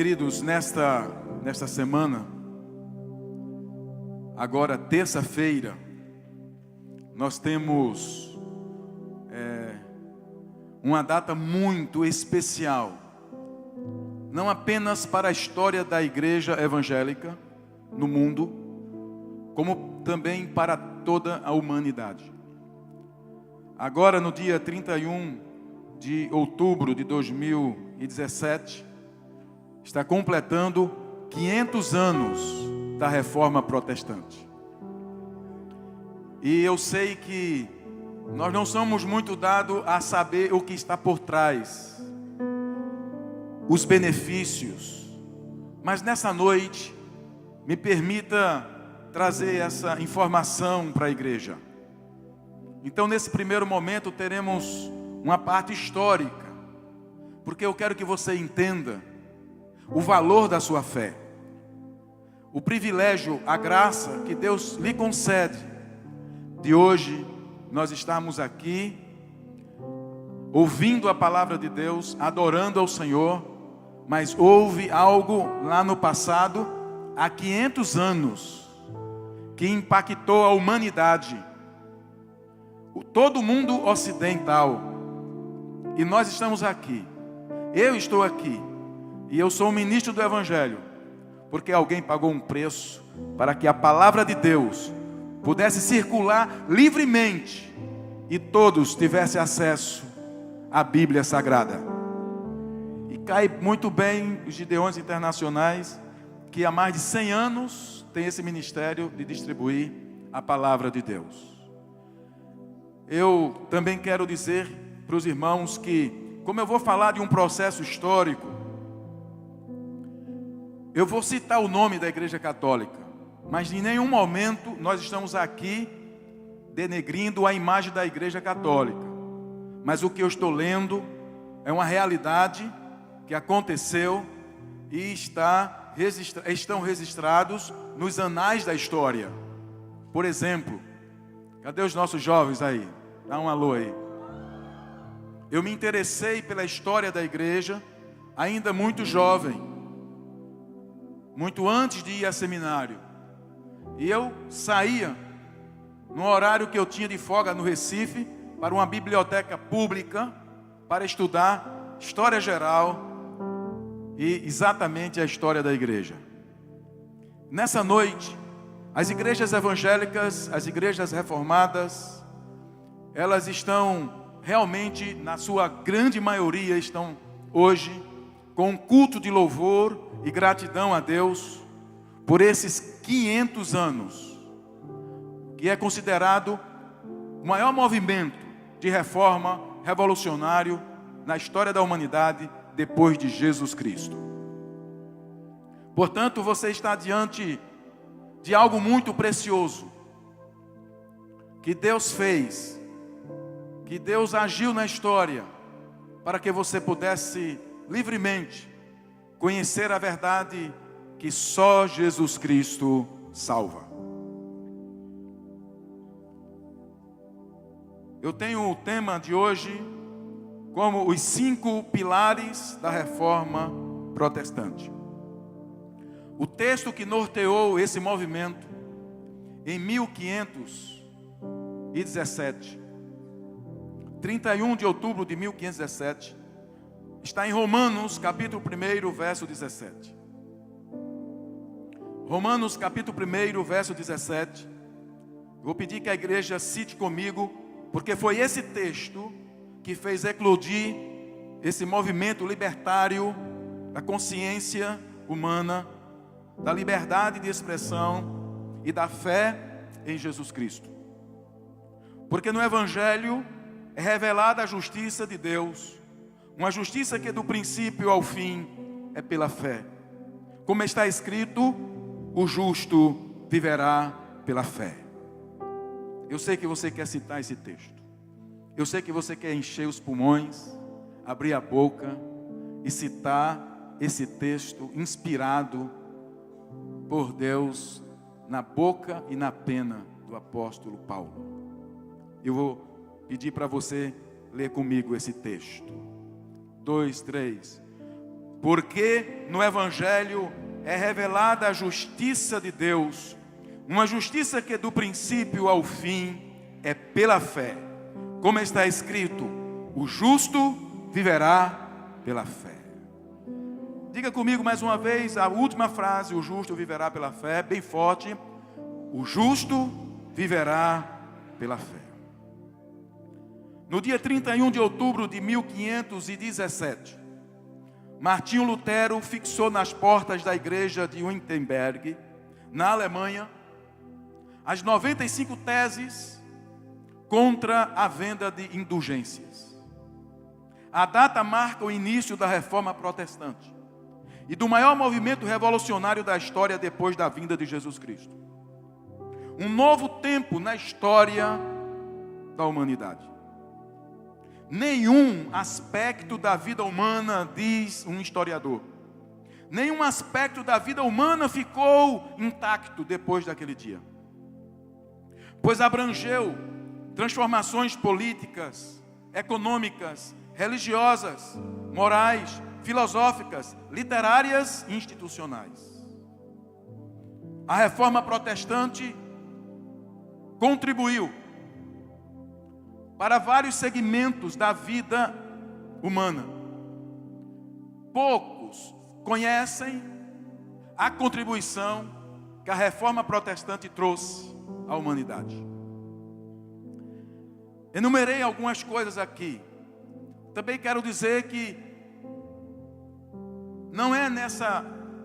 Queridos, nesta semana, agora terça-feira, nós temos uma data muito especial, não apenas para a história da igreja evangélica no mundo, como também para toda a humanidade. Agora, no dia 31 de outubro de 2017, está completando 500 anos da Reforma Protestante. E eu sei que nós não somos muito dados a saber o que está por trás, os benefícios, mas nessa noite, me permita trazer essa informação para a igreja. Então, nesse primeiro momento, teremos uma parte histórica, porque eu quero que você entenda o valor da sua fé, o privilégio, a graça que Deus lhe concede, de hoje nós estamos aqui, ouvindo a palavra de Deus, adorando ao Senhor, mas houve algo lá no passado, há 500 anos, que impactou a humanidade, todo o mundo ocidental, e nós estamos aqui, eu estou aqui, e eu sou um ministro do Evangelho, porque alguém pagou um preço para que a palavra de Deus pudesse circular livremente e todos tivessem acesso à Bíblia Sagrada. E cai muito bem os Gideões Internacionais, que há mais de 100 anos tem esse ministério de distribuir a palavra de Deus. Eu também quero dizer para os irmãos que, como eu vou falar de um processo histórico, eu vou citar o nome da Igreja Católica, mas em nenhum momento nós estamos aqui denegrindo a imagem da Igreja Católica. Mas o que eu estou lendo é uma realidade que aconteceu e estão registrados nos anais da história. Por exemplo, cadê os nossos jovens aí? Dá um alô aí. Eu me interessei pela história da igreja, ainda muito jovem, muito antes de ir a seminário. E eu saía, no horário que eu tinha de folga no Recife, para uma biblioteca pública, para estudar história geral e exatamente a história da igreja. Nessa noite, as igrejas evangélicas, as igrejas reformadas, elas estão realmente, na sua grande maioria, estão hoje com um culto de louvor e gratidão a Deus por esses 500 anos, que é considerado o maior movimento de reforma revolucionário na história da humanidade depois de Jesus Cristo. Portanto, você está diante de algo muito precioso que Deus fez, que Deus agiu na história para que você pudesse livremente conhecer a verdade que só Jesus Cristo salva. Eu tenho o tema de hoje como os 5 pilares da Reforma Protestante. O texto que norteou esse movimento em 1517, 31 de outubro de 1517, está em Romanos, capítulo 1, verso 17. Romanos, capítulo 1, verso 17. Vou pedir que a igreja cite comigo, porque foi esse texto que fez eclodir esse movimento libertário da consciência humana, da liberdade de expressão e da fé em Jesus Cristo. Porque no Evangelho é revelada a justiça de Deus, uma justiça que do princípio ao fim é pela fé. Como está escrito, o justo viverá pela fé. Eu sei que você quer citar esse texto. Eu sei que você quer encher os pulmões, abrir a boca e citar esse texto inspirado por Deus na boca e na pena do apóstolo Paulo. Eu vou pedir para você ler comigo esse texto. 2, 3. Porque no Evangelho é revelada a justiça de Deus, uma justiça que do princípio ao fim é pela fé. Como está escrito, o justo viverá pela fé. Diga comigo mais uma vez a última frase, o justo viverá pela fé, bem forte. O justo viverá pela fé. No dia 31 de outubro de 1517, Martinho Lutero fixou nas portas da igreja de Wittenberg, na Alemanha, as 95 teses contra a venda de indulgências. A data marca o início da Reforma Protestante e do maior movimento revolucionário da história depois da vinda de Jesus Cristo. Um novo tempo na história da humanidade. Nenhum aspecto da vida humana, diz um historiador, nenhum aspecto da vida humana ficou intacto depois daquele dia. Pois abrangeu transformações políticas, econômicas, religiosas, morais, filosóficas, literárias e institucionais. A Reforma Protestante contribuiu para vários segmentos da vida humana. Poucos conhecem a contribuição que a Reforma Protestante trouxe à humanidade. Enumerei algumas coisas aqui. Também quero dizer que não é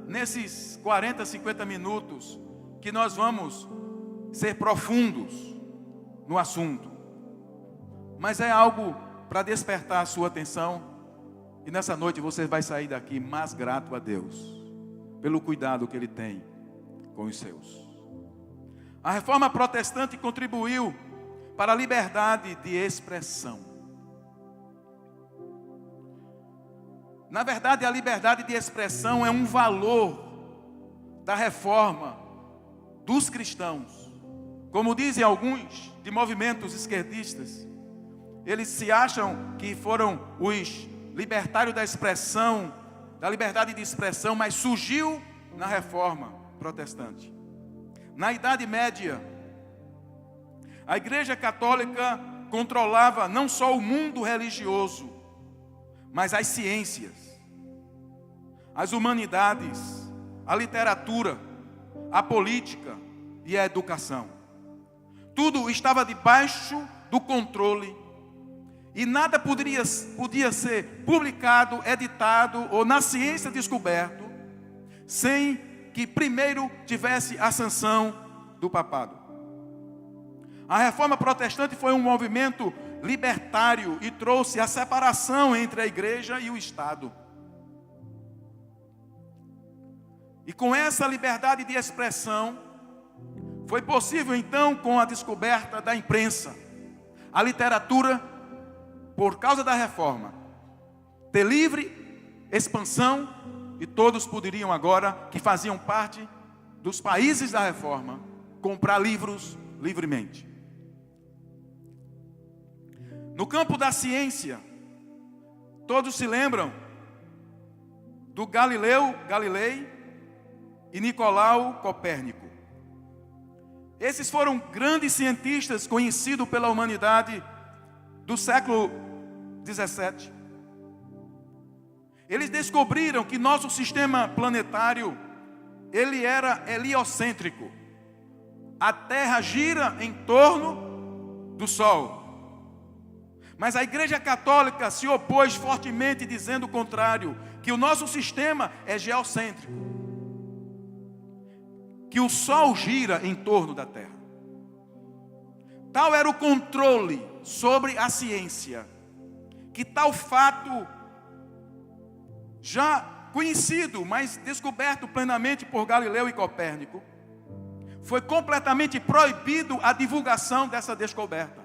nesses 40, 50 minutos que nós vamos ser profundos no assunto. Mas é algo para despertar a sua atenção. E nessa noite você vai sair daqui mais grato a Deus pelo cuidado que Ele tem com os seus. A Reforma Protestante contribuiu para a liberdade de expressão. Na verdade, a liberdade de expressão é um valor da Reforma dos cristãos. Como dizem alguns de movimentos esquerdistas, eles se acham que foram os libertários da expressão, da liberdade de expressão, mas surgiu na Reforma Protestante. Na Idade Média, a Igreja Católica controlava não só o mundo religioso, mas as ciências, as humanidades, a literatura, a política e a educação. Tudo estava debaixo do controle e nada podia ser publicado, editado ou na ciência descoberto sem que primeiro tivesse a sanção do papado. A Reforma Protestante foi um movimento libertário e trouxe a separação entre a igreja e o Estado. E com essa liberdade de expressão, foi possível então, com a descoberta da imprensa, a literatura, por causa da reforma, ter livre expansão, e todos poderiam agora, que faziam parte dos países da reforma, comprar livros livremente. No campo da ciência, todos se lembram do Galilei e Nicolau Copérnico. Esses foram grandes cientistas conhecidos pela humanidade do século 17. Eles descobriram que nosso sistema planetário, ele era heliocêntrico. A Terra gira em torno do Sol. Mas a Igreja Católica se opôs fortemente, dizendo o contrário, que o nosso sistema é geocêntrico, que o Sol gira em torno da Terra. Tal era o controle sobre a ciência, que tal fato, já conhecido, mas descoberto plenamente por Galileu e Copérnico, foi completamente proibido a divulgação dessa descoberta.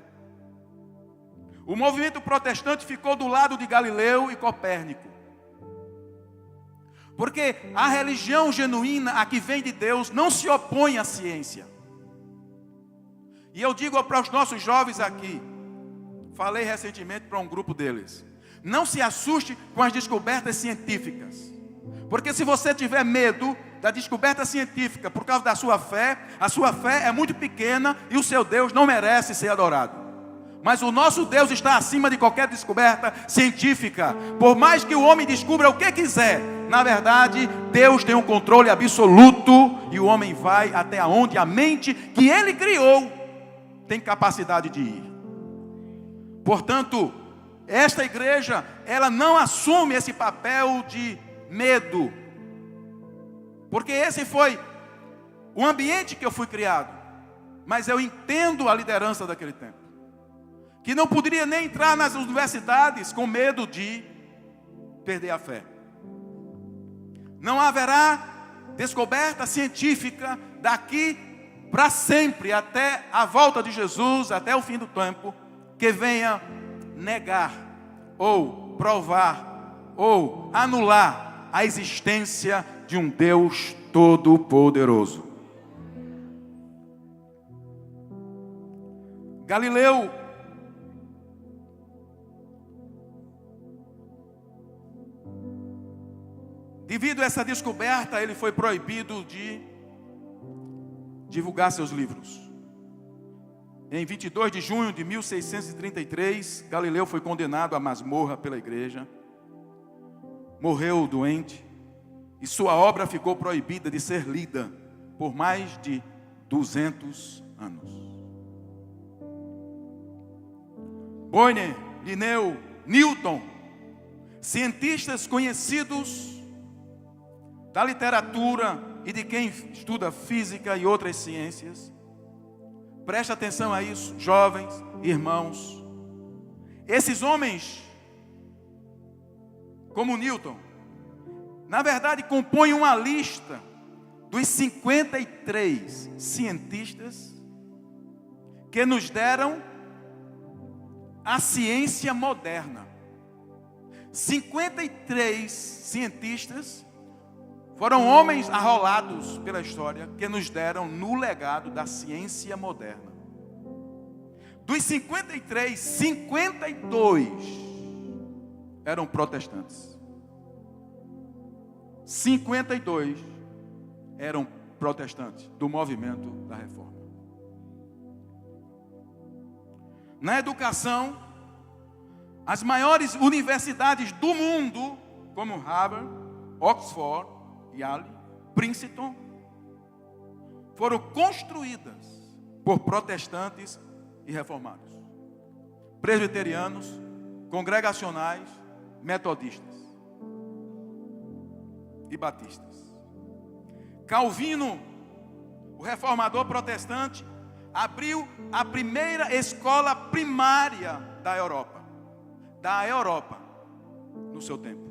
O movimento protestante ficou do lado de Galileu e Copérnico, porque a religião genuína, a que vem de Deus, não se opõe à ciência. E eu digo para os nossos jovens aqui, falei recentemente para um grupo deles, não se assuste com as descobertas científicas. Porque se você tiver medo da descoberta científica por causa da sua fé, a sua fé é muito pequena e o seu Deus não merece ser adorado. Mas o nosso Deus está acima de qualquer descoberta científica. Por mais que o homem descubra o que quiser, na verdade, Deus tem um controle absoluto e o homem vai até onde a mente que ele criou tem capacidade de ir. Portanto, esta igreja, ela não assume esse papel de medo, porque esse foi o ambiente que eu fui criado. Mas eu entendo a liderança daquele tempo, que não poderia nem entrar nas universidades com medo de perder a fé. Não haverá descoberta científica daqui para sempre, até a volta de Jesus, até o fim do tempo, que venha negar, ou provar, ou anular a existência de um Deus todo-poderoso. Galileu devido a essa descoberta, ele foi proibido de divulgar seus livros. Em 22 de junho de 1633, Galileu foi condenado à masmorra pela igreja. Morreu doente e sua obra ficou proibida de ser lida por mais de 200 anos. Boyle, Linneu, Newton, cientistas conhecidos da literatura e de quem estuda física e outras ciências. Presta atenção a isso, jovens, irmãos. Esses homens, como Newton, na verdade compõem uma lista dos 53 cientistas que nos deram a ciência moderna. 53 cientistas foram homens arrolados pela história que nos deram no legado da ciência moderna. Dos 53, 52 eram protestantes. 52 eram protestantes do movimento da Reforma. Na educação, as maiores universidades do mundo, como Harvard, Oxford, Yale, Princeton, foram construídas por protestantes e reformados, presbiterianos, congregacionais, metodistas e batistas. Calvino, o reformador protestante, abriu a primeira escola primária da Europa, no seu tempo.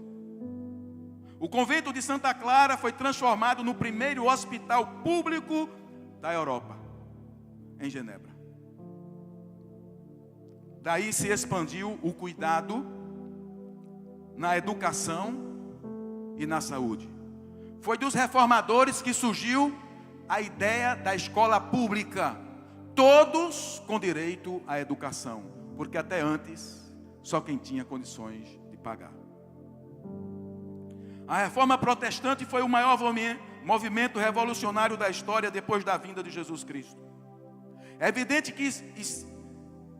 O convento de Santa Clara foi transformado no primeiro hospital público da Europa, em Genebra. Daí se expandiu o cuidado na educação e na saúde. Foi dos reformadores que surgiu a ideia da escola pública, todos com direito à educação, porque até antes só quem tinha condições de pagar. A Reforma Protestante foi o maior movimento revolucionário da história depois da vinda de Jesus Cristo. É evidente que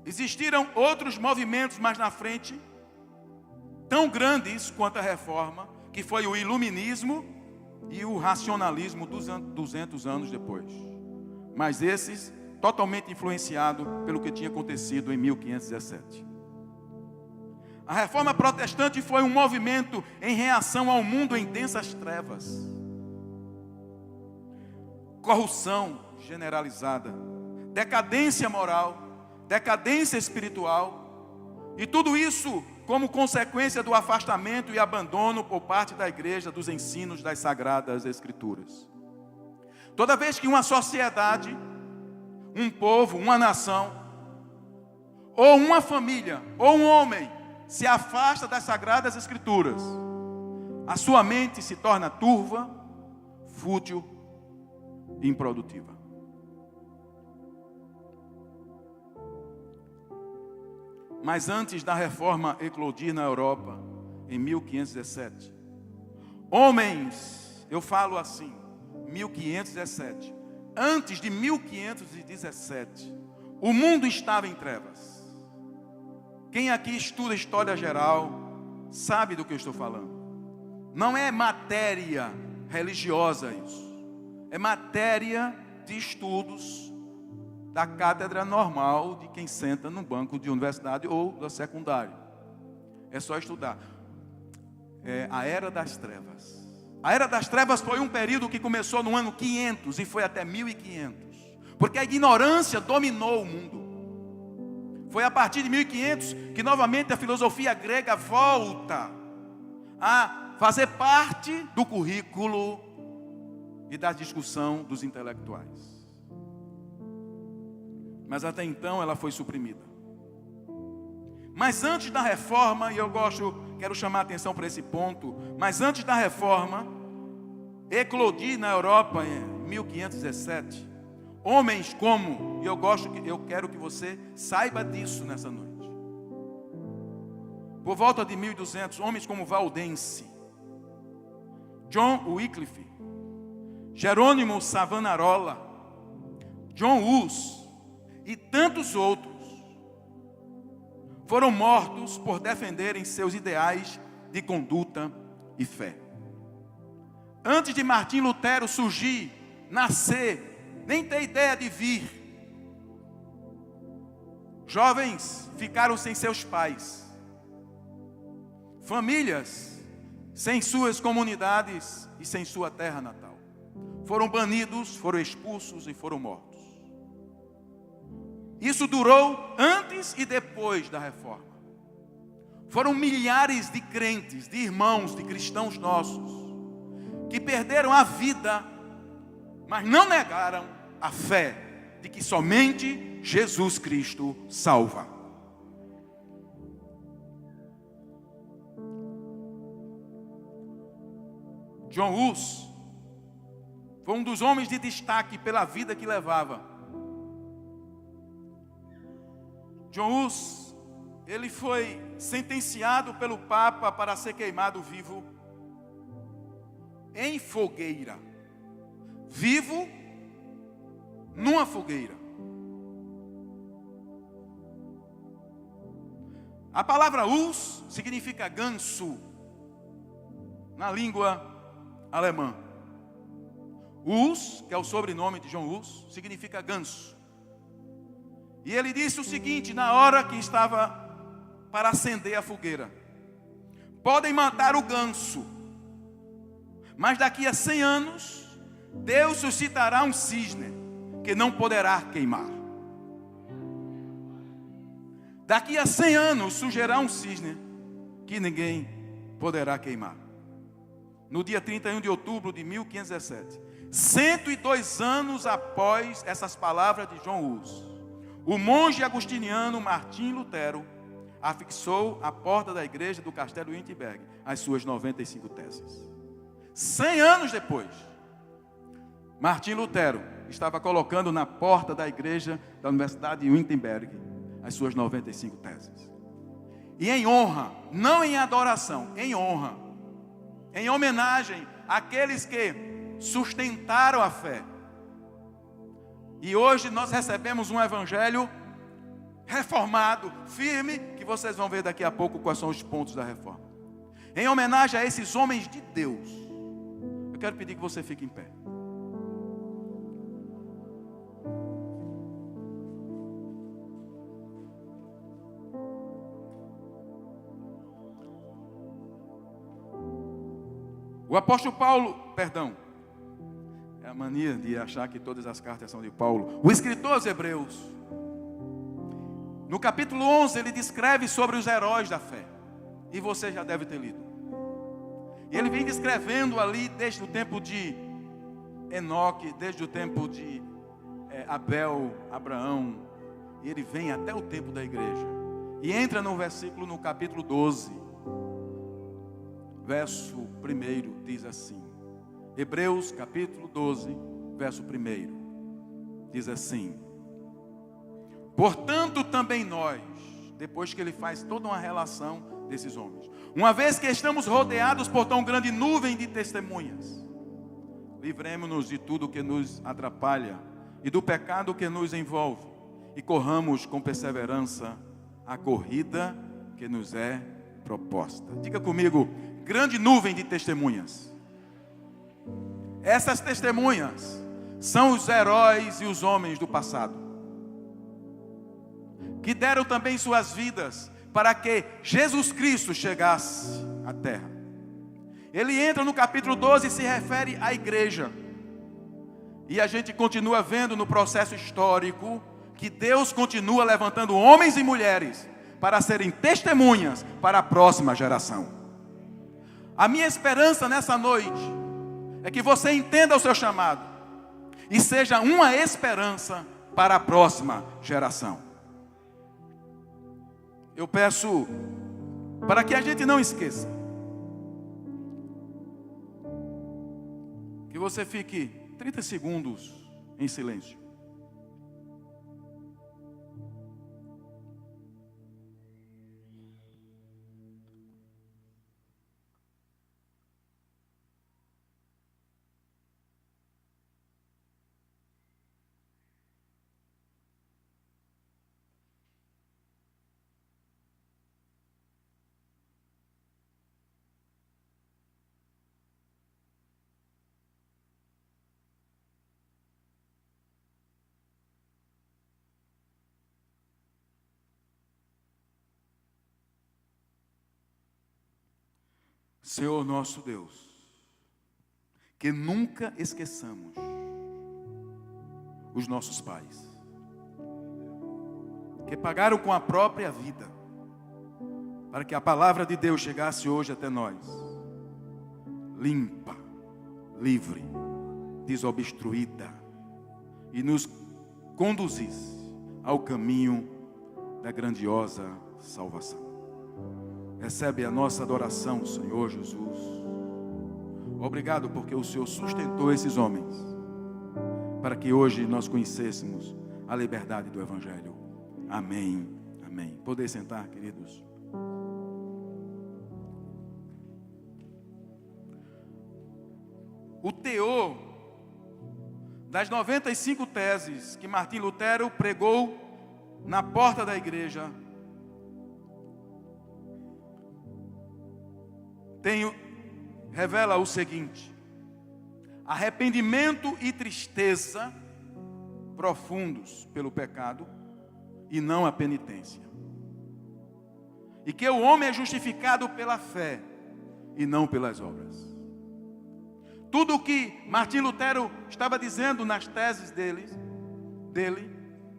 existiram outros movimentos mais na frente, tão grandes quanto a Reforma, que foi o Iluminismo e o Racionalismo 200 anos depois. Mas esses, totalmente influenciados pelo que tinha acontecido em 1517. A Reforma Protestante foi um movimento em reação ao mundo em densas trevas. Corrupção generalizada, decadência moral, decadência espiritual, e tudo isso como consequência do afastamento e abandono por parte da igreja dos ensinos das Sagradas Escrituras. Toda vez que uma sociedade, um povo, uma nação, ou uma família, ou um homem, se afasta das Sagradas Escrituras, a sua mente se torna turva, fútil e improdutiva. Mas antes da reforma eclodir na Europa, em 1517, Homens, eu falo assim, 1517. Antes de 1517, o mundo estava em trevas. Quem aqui estuda história geral sabe do que eu estou falando. Não é matéria religiosa isso. É matéria de estudos da cátedra normal de quem senta no banco de universidade ou da secundária. É só estudar. É a Era das Trevas. A Era das Trevas foi um período que começou no ano 500 e foi até 1500. Porque a ignorância dominou o mundo. Foi a partir de 1500 que novamente a filosofia grega volta a fazer parte do currículo e da discussão dos intelectuais. Mas até então ela foi suprimida. Mas antes da reforma, e quero chamar a atenção para esse ponto, mas antes da reforma, eclodi na Europa em 1517, homens como, e eu quero que você saiba disso nessa noite. Por volta de 1200, homens como Valdense, John Wycliffe, Jerônimo Savonarola, John Hus e tantos outros foram mortos por defenderem seus ideais de conduta e fé. Antes de Martim Lutero surgir, nascer, nem ter ideia de vir, jovens ficaram sem seus pais, famílias sem suas comunidades e sem sua terra natal. Foram banidos, foram expulsos e foram mortos. Isso durou antes e depois da reforma. Foram milhares de crentes, de irmãos, de cristãos nossos, que perderam a vida, mas não negaram a fé de que somente Jesus Cristo salva. John Hus foi um dos homens de destaque pela vida que levava. John Hus, ele foi sentenciado pelo Papa para ser queimado vivo em fogueira. Vivo numa fogueira. A palavra Hus significa ganso na língua alemã. Hus, que é o sobrenome de John Hus, significa ganso. E ele disse o seguinte, na hora que estava para acender a fogueira: podem matar o ganso, mas daqui a 100 anos, Deus suscitará um cisne que não poderá queimar. Daqui a 100 anos surgirá um cisne que ninguém poderá queimar. No dia 31 de outubro de 1517, 102 anos após essas palavras de John Hus, o monge agostiniano Martim Lutero afixou à porta da igreja do castelo Wittenberg as suas 95 teses. 100 anos depois, Martim Lutero estava colocando na porta da igreja da Universidade de Wittenberg as suas 95 teses. E em honra, não em adoração, em honra, em homenagem àqueles que sustentaram a fé. E hoje nós recebemos um evangelho reformado, firme, que vocês vão ver daqui a pouco quais são os pontos da reforma. Em homenagem a esses homens de Deus, eu quero pedir que você fique em pé. O apóstolo Paulo, é a mania de achar que todas as cartas são de Paulo. O escritor aos Hebreus, no capítulo 11, ele descreve sobre os heróis da fé. E você já deve ter lido. E ele vem descrevendo ali desde o tempo de Enoque, desde o tempo de Abel, Abraão. E ele vem até o tempo da igreja. E entra no capítulo 12. Verso 1 diz assim. Hebreus capítulo 12, verso 1. Diz assim: portanto também nós, depois que ele faz toda uma relação desses homens. Uma vez que estamos rodeados por tão grande nuvem de testemunhas, livremos-nos de tudo que nos atrapalha e do pecado que nos envolve, e corramos com perseverança a corrida que nos é proposta. Diga comigo: grande nuvem de testemunhas. Essas testemunhas são os heróis e os homens do passado, que deram também suas vidas para que Jesus Cristo chegasse à terra. Ele entra no capítulo 12 e se refere à igreja. E a gente continua vendo no processo histórico que Deus continua levantando homens e mulheres para serem testemunhas para a próxima geração. A minha esperança nessa noite é que você entenda o seu chamado e seja uma esperança para a próxima geração. Eu peço para que a gente não esqueça, que você fique 30 segundos em silêncio. Senhor nosso Deus, que nunca esqueçamos os nossos pais, que pagaram com a própria vida para que a palavra de Deus chegasse hoje até nós, limpa, livre, desobstruída, e nos conduzisse ao caminho da grandiosa salvação. Recebe a nossa adoração, Senhor Jesus. Obrigado porque o Senhor sustentou esses homens para que hoje nós conhecêssemos a liberdade do Evangelho. Amém, amém. Poder sentar, queridos. O teor das 95 teses que Martim Lutero pregou na porta da igreja revela o seguinte: arrependimento e tristeza profundos pelo pecado e não a penitência, e que o homem é justificado pela fé e não pelas obras. Tudo o que Martim Lutero estava dizendo nas teses dele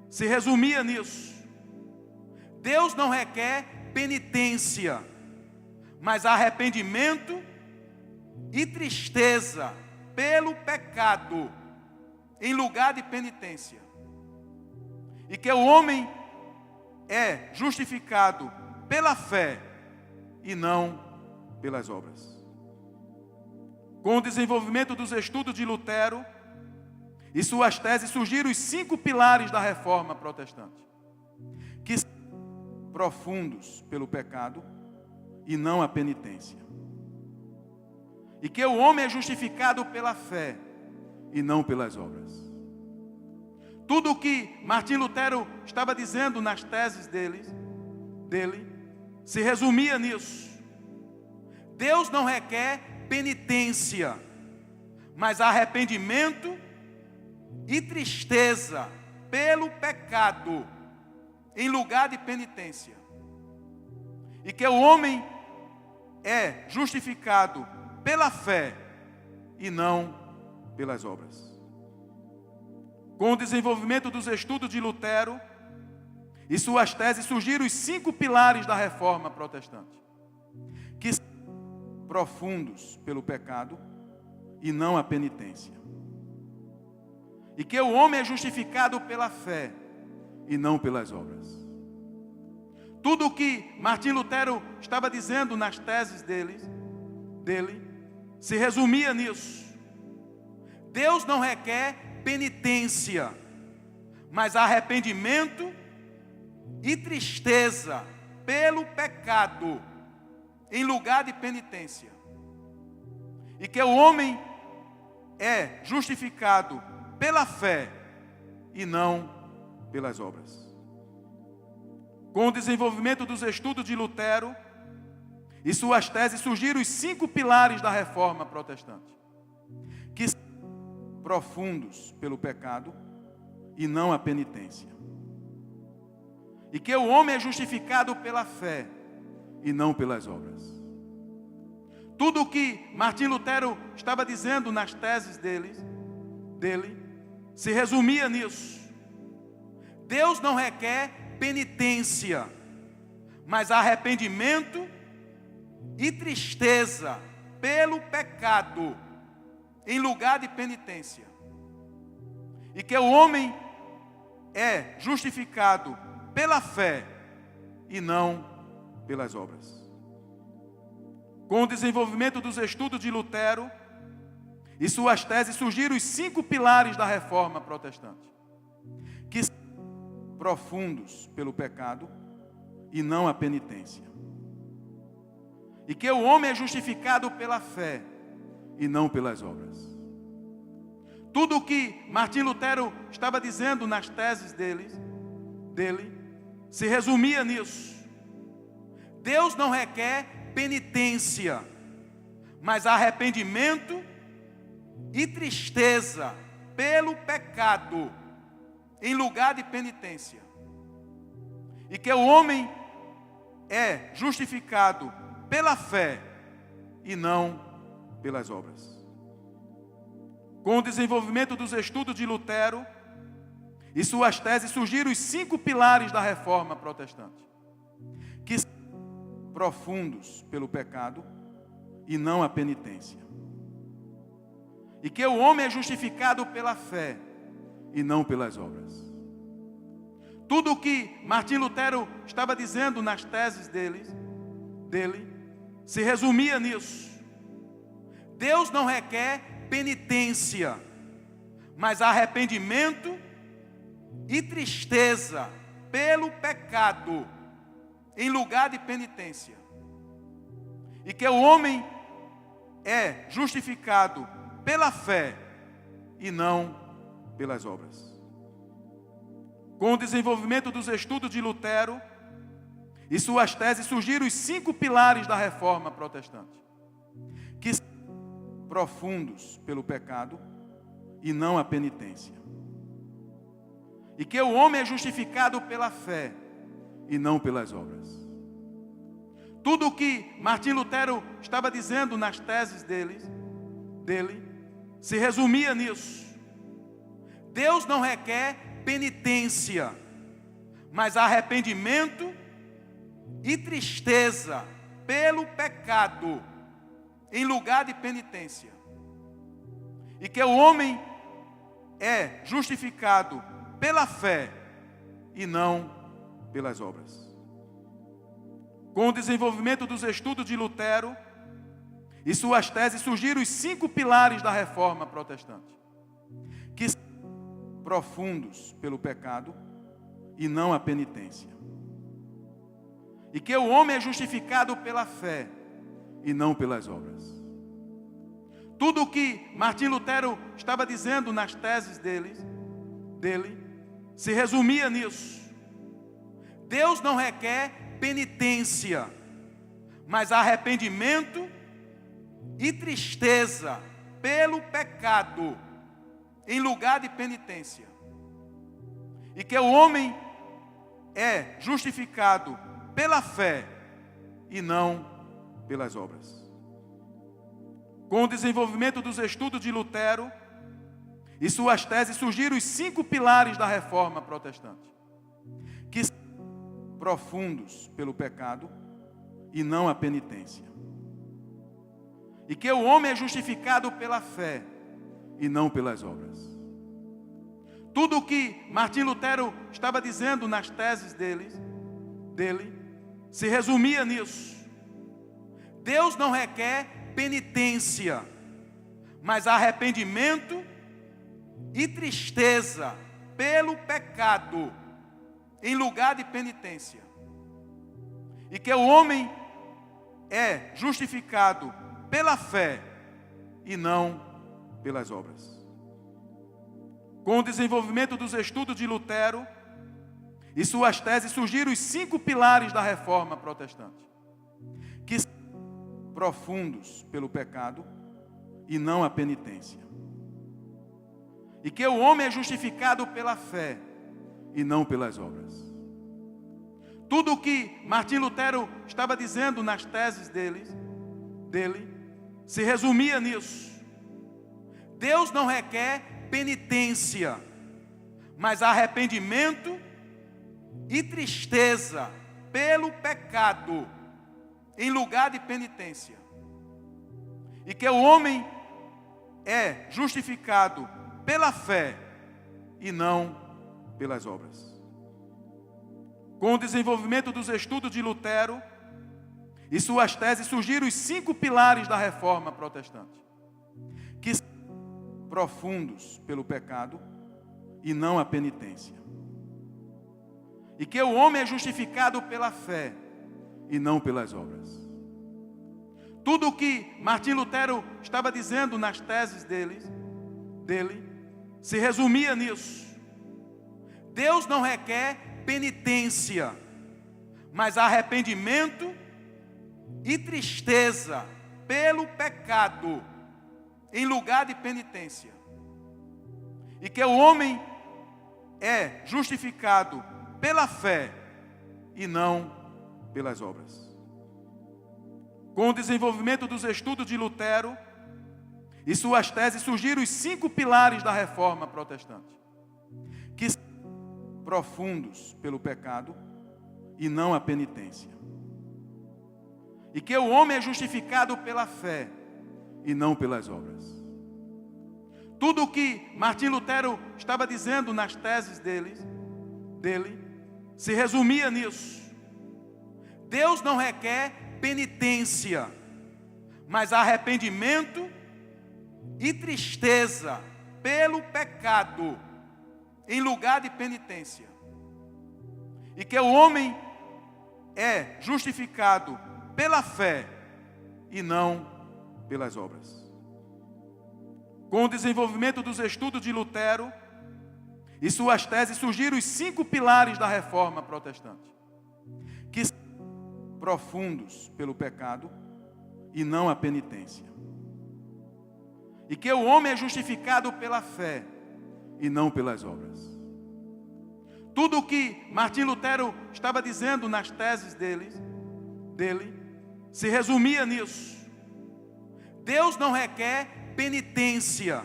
se resumia nisso. Deus não requer penitência, mas arrependimento e tristeza pelo pecado, em lugar de penitência. E que o homem é justificado pela fé e não pelas obras. Com o desenvolvimento dos estudos de Lutero e suas teses, surgiram os 5 pilares da reforma protestante, que são profundos pelo pecado e não a penitência. E que o homem é justificado pela fé e não pelas obras. Tudo o que Martim Lutero estava dizendo nas teses dele se resumia nisso. Deus não requer penitência, mas arrependimento e tristeza pelo pecado, em lugar de penitência. E que o homem é justificado pela fé e não pelas obras. Com o desenvolvimento dos estudos de Lutero e suas teses, surgiram os 5 pilares da reforma protestante, que são profundos pelo pecado e não a penitência. E que o homem é justificado pela fé e não pelas obras. Tudo o que Martim Lutero estava dizendo nas teses dele se resumia nisso. Deus não requer penitência, mas arrependimento e tristeza pelo pecado, em lugar de penitência. E que o homem é justificado pela fé e não pelas obras. Com o desenvolvimento dos estudos de Lutero e suas teses, surgiram os 5 pilares da reforma protestante, que são profundos pelo pecado e não a penitência. E que o homem é justificado pela fé e não pelas obras. Tudo o que Martim Lutero estava dizendo nas teses dele se resumia nisso. Deus não requer penitência, mas arrependimento e tristeza pelo pecado, em lugar de penitência. E que o homem é justificado pela fé e não pelas obras. Com o desenvolvimento dos estudos de Lutero e suas teses, surgiram os 5 pilares da reforma protestante, que são profundos pelo pecado e não a penitência. E que o homem é justificado pela fé e não pelas obras. Tudo o que Martim Lutero estava dizendo nas teses dele se resumia nisso. Deus não requer penitência, mas arrependimento e tristeza pelo pecado, em lugar de penitência. E que o homem é justificado pela fé e não pelas obras. Com o desenvolvimento dos estudos de Lutero e suas teses, surgiram os 5 pilares da reforma protestante, que são profundos pelo pecado e não a penitência. E que o homem é justificado pela fé e não pelas obras. Tudo o que Martim Lutero estava dizendo nas teses dele se resumia nisso. Deus não requer penitência, mas arrependimento e tristeza pelo pecado, em lugar de penitência. E que o homem é justificado pela fé e não pelas obras. Com o desenvolvimento dos estudos de Lutero e suas teses, surgiram os 5 pilares da reforma protestante, que são profundos pelo pecado e não a penitência. E que o homem é justificado pela fé e não pelas obras. Tudo o que Martim Lutero estava dizendo nas teses dele se resumia nisso. Deus não requer penitência, mas arrependimento e tristeza pelo pecado, em lugar de penitência. E que o homem é justificado pela fé e não pelas obras. Com o desenvolvimento dos estudos de Lutero e suas teses, surgiram os 5 pilares da reforma protestante, que são profundos pelo pecado e não a penitência. E que o homem é justificado pela fé e não pelas obras. Tudo o que Martim Lutero estava dizendo nas teses dele se resumia nisso. Deus não requer penitência, mas arrependimento e tristeza pelo pecado, em lugar de penitência. E que o homem é justificado pela fé e não pelas obras. Com o desenvolvimento dos estudos de Lutero e suas teses, surgiram os 5 pilares da reforma protestante, que são profundos pelo pecado e não a penitência. E que o homem é justificado pela fé e não pelas obras. Tudo o que Martim Lutero estava dizendo nas teses dele se resumia nisso. Deus não requer penitência, mas arrependimento e tristeza pelo pecado, em lugar de penitência. E que o homem é justificado pela fé e não pelas obras. Com o desenvolvimento dos estudos de Lutero e suas teses, surgiram os 5 pilares da reforma protestante, que são profundos pelo pecado e não a penitência. E que o homem é justificado pela fé e não pelas obras. Tudo o que Martim Lutero estava dizendo nas teses dele se resumia nisso. Deus não requer penitência, mas arrependimento e tristeza pelo pecado, em lugar de penitência. E que o homem é justificado pela fé e não pelas obras. Com o desenvolvimento dos estudos de Lutero e suas teses, surgiram os 5 pilares da reforma protestante, que são profundos pelo pecado e não a penitência. E que o homem é justificado pela fé e não pelas obras. Tudo o que Martim Lutero estava dizendo nas teses dele se resumia nisso. Deus não requer penitência, mas arrependimento e tristeza pelo pecado, em lugar de penitência. E que o homem é justificado pela fé e não pelas obras. Com o desenvolvimento dos estudos de Lutero e suas teses, surgiram os 5 pilares da reforma protestante, que são profundos pelo pecado e não a penitência. E que o homem é justificado pela fé e não pelas obras. Tudo o que Martim Lutero estava dizendo nas teses dele se resumia nisso. Deus não requer penitência, mas arrependimento e tristeza pelo pecado, em lugar de penitência. E que o homem é justificado pela fé e não pelas obras. Com o desenvolvimento dos estudos de Lutero e suas teses, surgiram os 5 pilares da reforma protestante, que são profundos pelo pecado e não a penitência. E que o homem é justificado pela fé e não pelas obras. Tudo o que Martim Lutero estava dizendo nas teses dele se resumia nisso. Deus não requer penitência,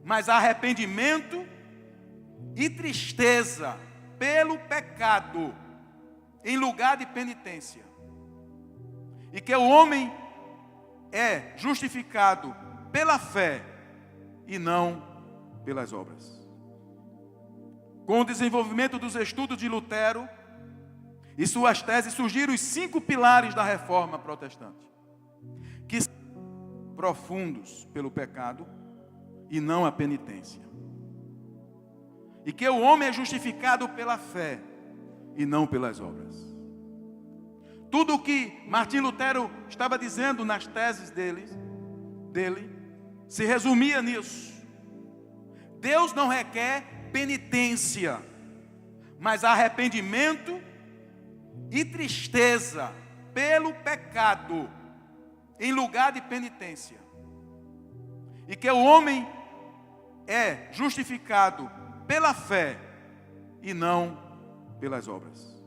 mas arrependimento e tristeza pelo pecado, em lugar de penitência. E que o homem é justificado pela fé e não pelas obras. Com o desenvolvimento dos estudos de Lutero e suas teses, surgiram os 5 pilares da reforma protestante, que são profundos pelo pecado e não a penitência. E que o homem é justificado pela fé e não pelas obras. Tudo o que Martim Lutero estava dizendo nas teses dele se resumia nisso. Deus não requer penitência, mas arrependimento e tristeza pelo pecado, em lugar de penitência. E que o homem é justificado pela fé e não pelas obras.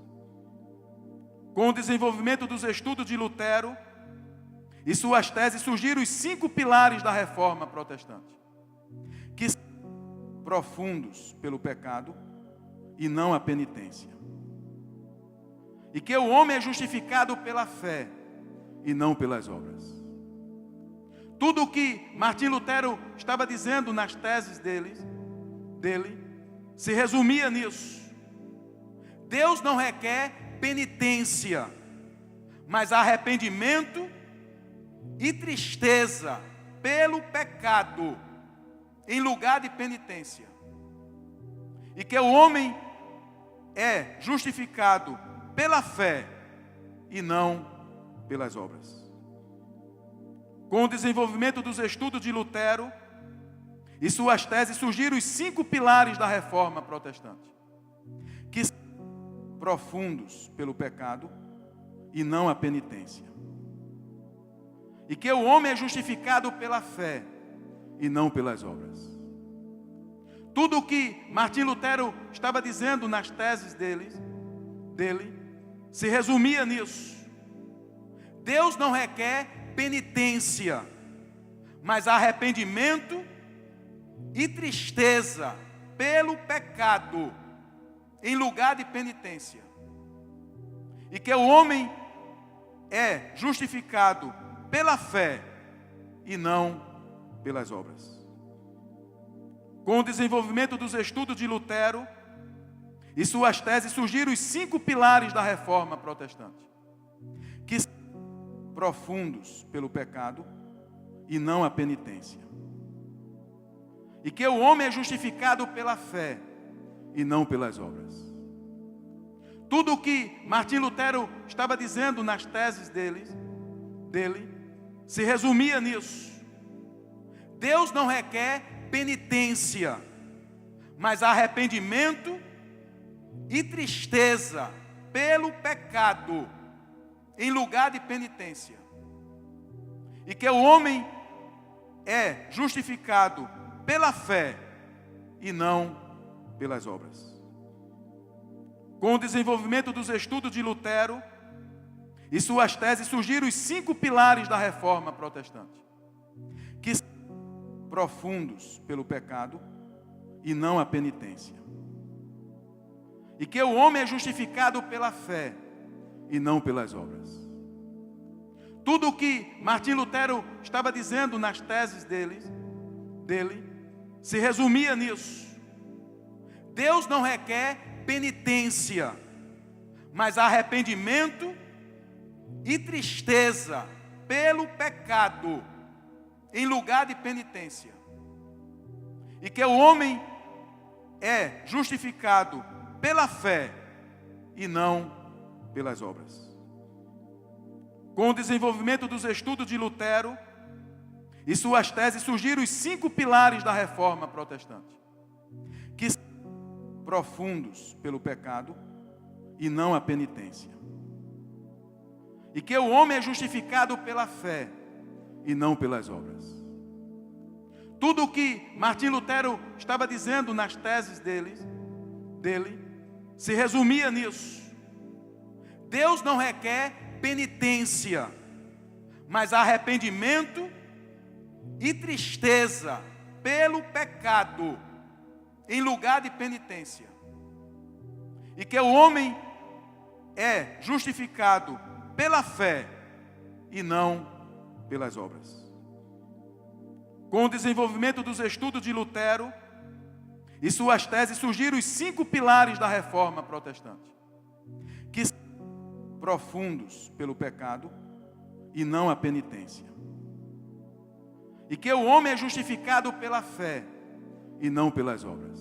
Com o desenvolvimento dos estudos de Lutero e suas teses, surgiram os 5 pilares da reforma protestante, que são profundos pelo pecado e não a penitência. E que o homem é justificado pela fé e não pelas obras. Tudo o que Martim Lutero estava dizendo nas teses dele se resumia nisso. Deus não requer penitência, mas arrependimento e tristeza pelo pecado, em lugar de penitência. E que o homem é justificado pela fé e não pelas obras. Com o desenvolvimento dos estudos de Lutero e suas teses, surgiram os 5 pilares da Reforma Protestante, que são profundos pelo pecado e não a penitência. E que o homem é justificado pela fé e não pelas obras. Tudo o que Martim Lutero estava dizendo nas teses dele se resumia nisso. Deus não requer penitência, mas arrependimento e tristeza pelo pecado, em lugar de penitência. E que o homem é justificado pela fé e não pelas obras. Com o desenvolvimento dos estudos de Lutero e suas teses, surgiram os 5 pilares da Reforma Protestante, que são profundos pelo pecado e não a penitência. E que o homem é justificado pela fé e não pelas obras. Tudo o que Martim Lutero estava dizendo nas teses dele se resumia nisso. Deus não requer penitência, mas arrependimento e tristeza pelo pecado, em lugar de penitência. E que o homem é justificado pela fé e não pelas obras. Com o desenvolvimento dos estudos de Lutero e suas teses, surgiram os 5 pilares da Reforma Protestante, que são profundos pelo pecado e não a penitência. E que o homem é justificado pela fé e não pelas obras. Tudo o que Martim Lutero estava dizendo nas teses dele se resumia nisso. Deus não requer penitência, mas arrependimento e tristeza pelo pecado, em lugar de penitência. E que o homem é justificado pela fé e não pelas obras. Com o desenvolvimento dos estudos de Lutero e suas teses, surgiram os 5 pilares da Reforma Protestante, que são profundos pelo pecado e não a penitência. E que o homem é justificado pela fé e não pelas obras. Tudo o que Martim Lutero estava dizendo nas teses dele se resumia nisso. Deus não requer penitência, mas arrependimento e tristeza pelo pecado, em lugar de penitência. E que o homem é justificado pela fé e não pelas obras. Com o desenvolvimento dos estudos de Lutero e suas teses, surgiram os 5 pilares da Reforma Protestante, que são profundos pelo pecado e não a penitência. E que o homem é justificado pela fé e não pelas obras.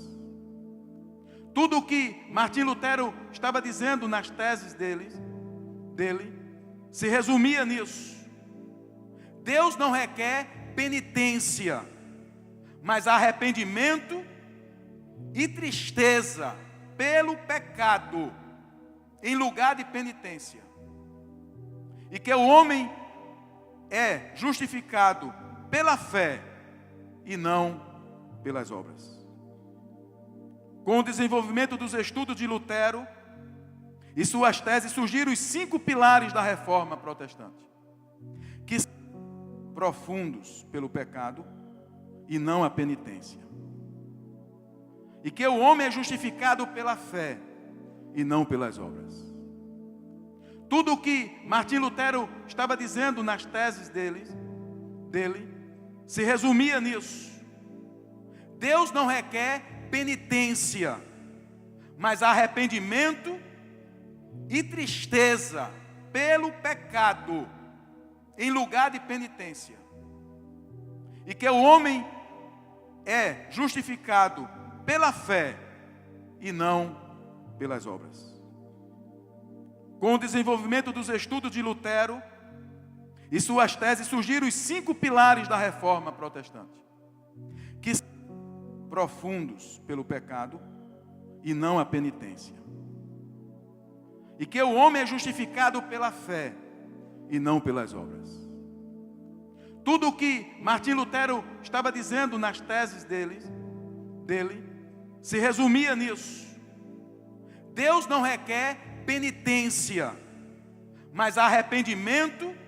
Tudo o que Martim Lutero estava dizendo nas teses dele se resumia nisso. Deus não requer penitência, mas arrependimento e tristeza pelo pecado, em lugar de penitência. E que o homem é justificado pela fé e não pelas obras. Com o desenvolvimento dos estudos de Lutero e suas teses, surgiram os 5 pilares da Reforma Protestante, que são profundos pelo pecado e não a penitência. E que o homem é justificado pela fé e não pelas obras. Tudo o que Martim Lutero estava dizendo nas teses dele se resumia nisso. Deus não requer penitência, mas arrependimento e tristeza pelo pecado, em lugar de penitência. E que o homem é justificado pela fé e não pelas obras. Com o desenvolvimento dos estudos de Lutero e suas teses surgiram os 5 pilares da reforma protestante, que são profundos pelo pecado e não a penitência. E que o homem é justificado pela fé e não pelas obras. Tudo o que Martim Lutero estava dizendo nas teses dele se resumia nisso. Deus não requer penitência, mas arrependimento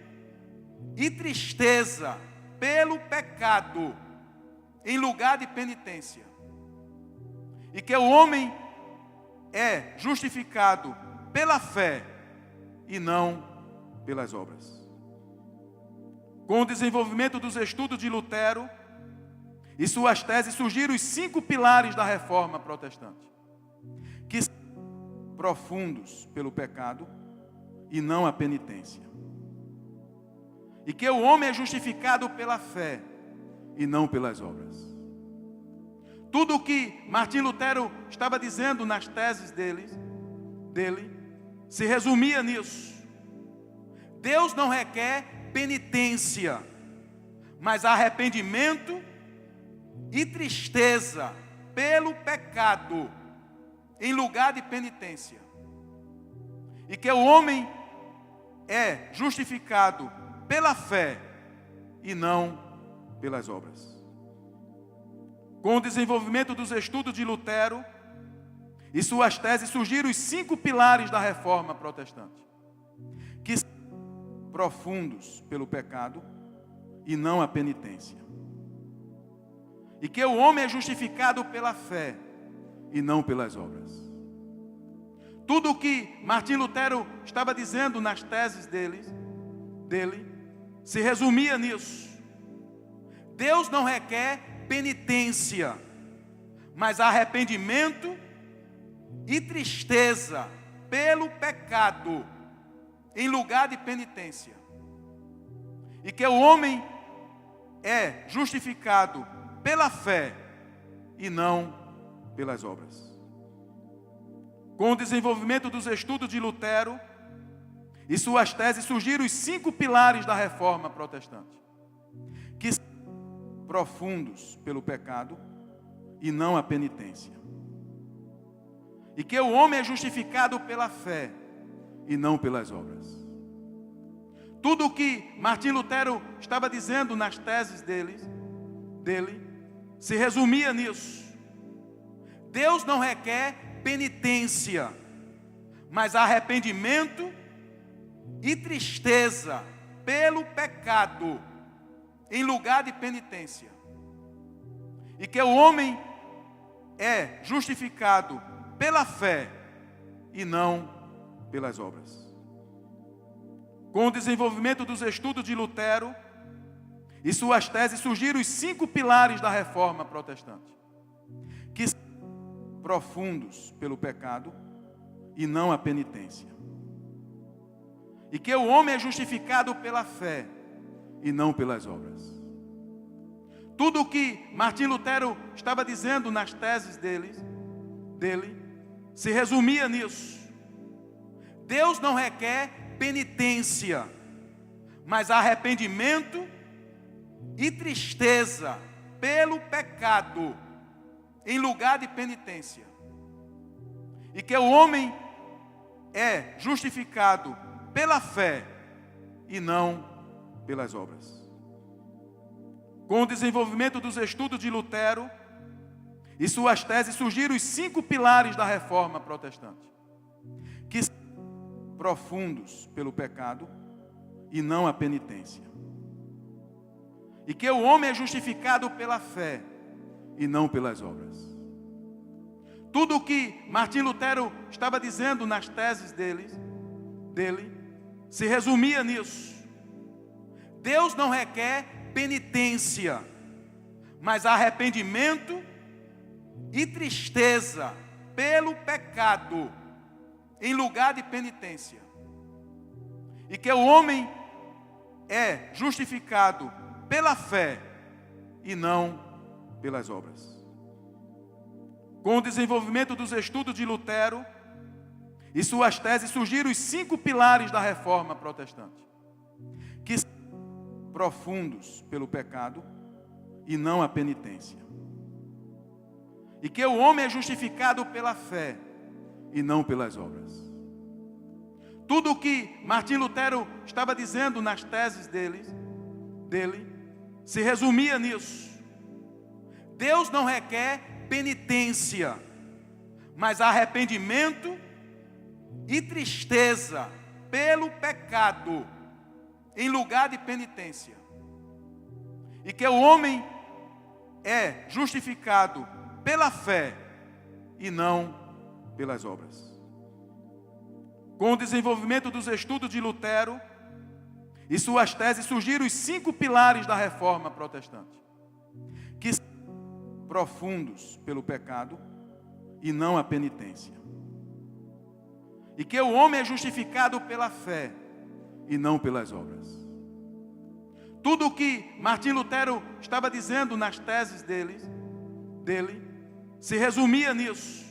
e tristeza pelo pecado, em lugar de penitência. E que o homem é justificado pela fé e não pelas obras. Com o desenvolvimento dos estudos de Lutero e suas teses, surgiram os 5 pilares da reforma protestante, que são profundos pelo pecado e não a penitência. E que o homem é justificado pela fé e não pelas obras. Tudo o que Martim Lutero estava dizendo nas teses dele se resumia nisso. Deus não requer penitência, mas arrependimento e tristeza pelo pecado, em lugar de penitência. E que o homem é justificado pela fé e não pelas obras. Com o desenvolvimento dos estudos de Lutero e suas teses, surgiram os 5 pilares da reforma protestante, que são profundos pelo pecado e não a penitência. E que o homem é justificado pela fé e não pelas obras. Tudo o que Martim Lutero estava dizendo nas teses dele se resumia nisso. Deus não requer penitência, mas arrependimento e tristeza pelo pecado, em lugar de penitência. E que o homem é justificado pela fé e não pelas obras. Com o desenvolvimento dos estudos de Lutero e suas teses, surgiram os 5 pilares da reforma protestante, que são profundos pelo pecado e não a penitência. E que o homem é justificado pela fé e não pelas obras. Tudo o que Martim Lutero estava dizendo nas teses dele se resumia nisso. Deus não requer penitência, mas arrependimento e tristeza pelo pecado, em lugar de penitência. E que o homem é justificado pela fé e não pelas obras. Com o desenvolvimento dos estudos de Lutero e suas teses, surgiram os 5 pilares da reforma protestante, que são profundos pelo pecado e não a penitência. E que o homem é justificado pela fé e não pelas obras. Tudo o que Martim Lutero estava dizendo nas teses dele se resumia nisso. Deus não requer penitência, mas arrependimento e tristeza pelo pecado, em lugar de penitência. E que o homem é justificado pela fé e não pelas obras. Com o desenvolvimento dos estudos de Lutero e suas teses, surgiram os 5 pilares da reforma protestante, que são profundos pelo pecado e não a penitência. E que o homem é justificado pela fé e não pelas obras. Tudo o que Martim Lutero estava dizendo nas teses dele se resumia nisso. Deus não requer penitência, mas arrependimento e tristeza pelo pecado, em lugar de penitência. E que o homem é justificado pela fé e não pelas obras. Com o desenvolvimento dos estudos de Lutero e suas teses, surgiram os 5 pilares da reforma protestante, que são profundos pelo pecado e não a penitência. E que o homem é justificado pela fé e não pelas obras. Tudo o que Martim Lutero estava dizendo nas teses dele se resumia nisso. Deus não requer penitência, mas arrependimento e tristeza pelo pecado, em lugar de penitência. E que o homem é justificado pela fé e não pelas obras. Com o desenvolvimento dos estudos de Lutero e suas teses, surgiram os 5 pilares da reforma protestante, que são profundos pelo pecado e não a penitência. E que o homem é justificado pela fé e não pelas obras. Tudo o que Martim Lutero estava dizendo nas teses dele se resumia nisso.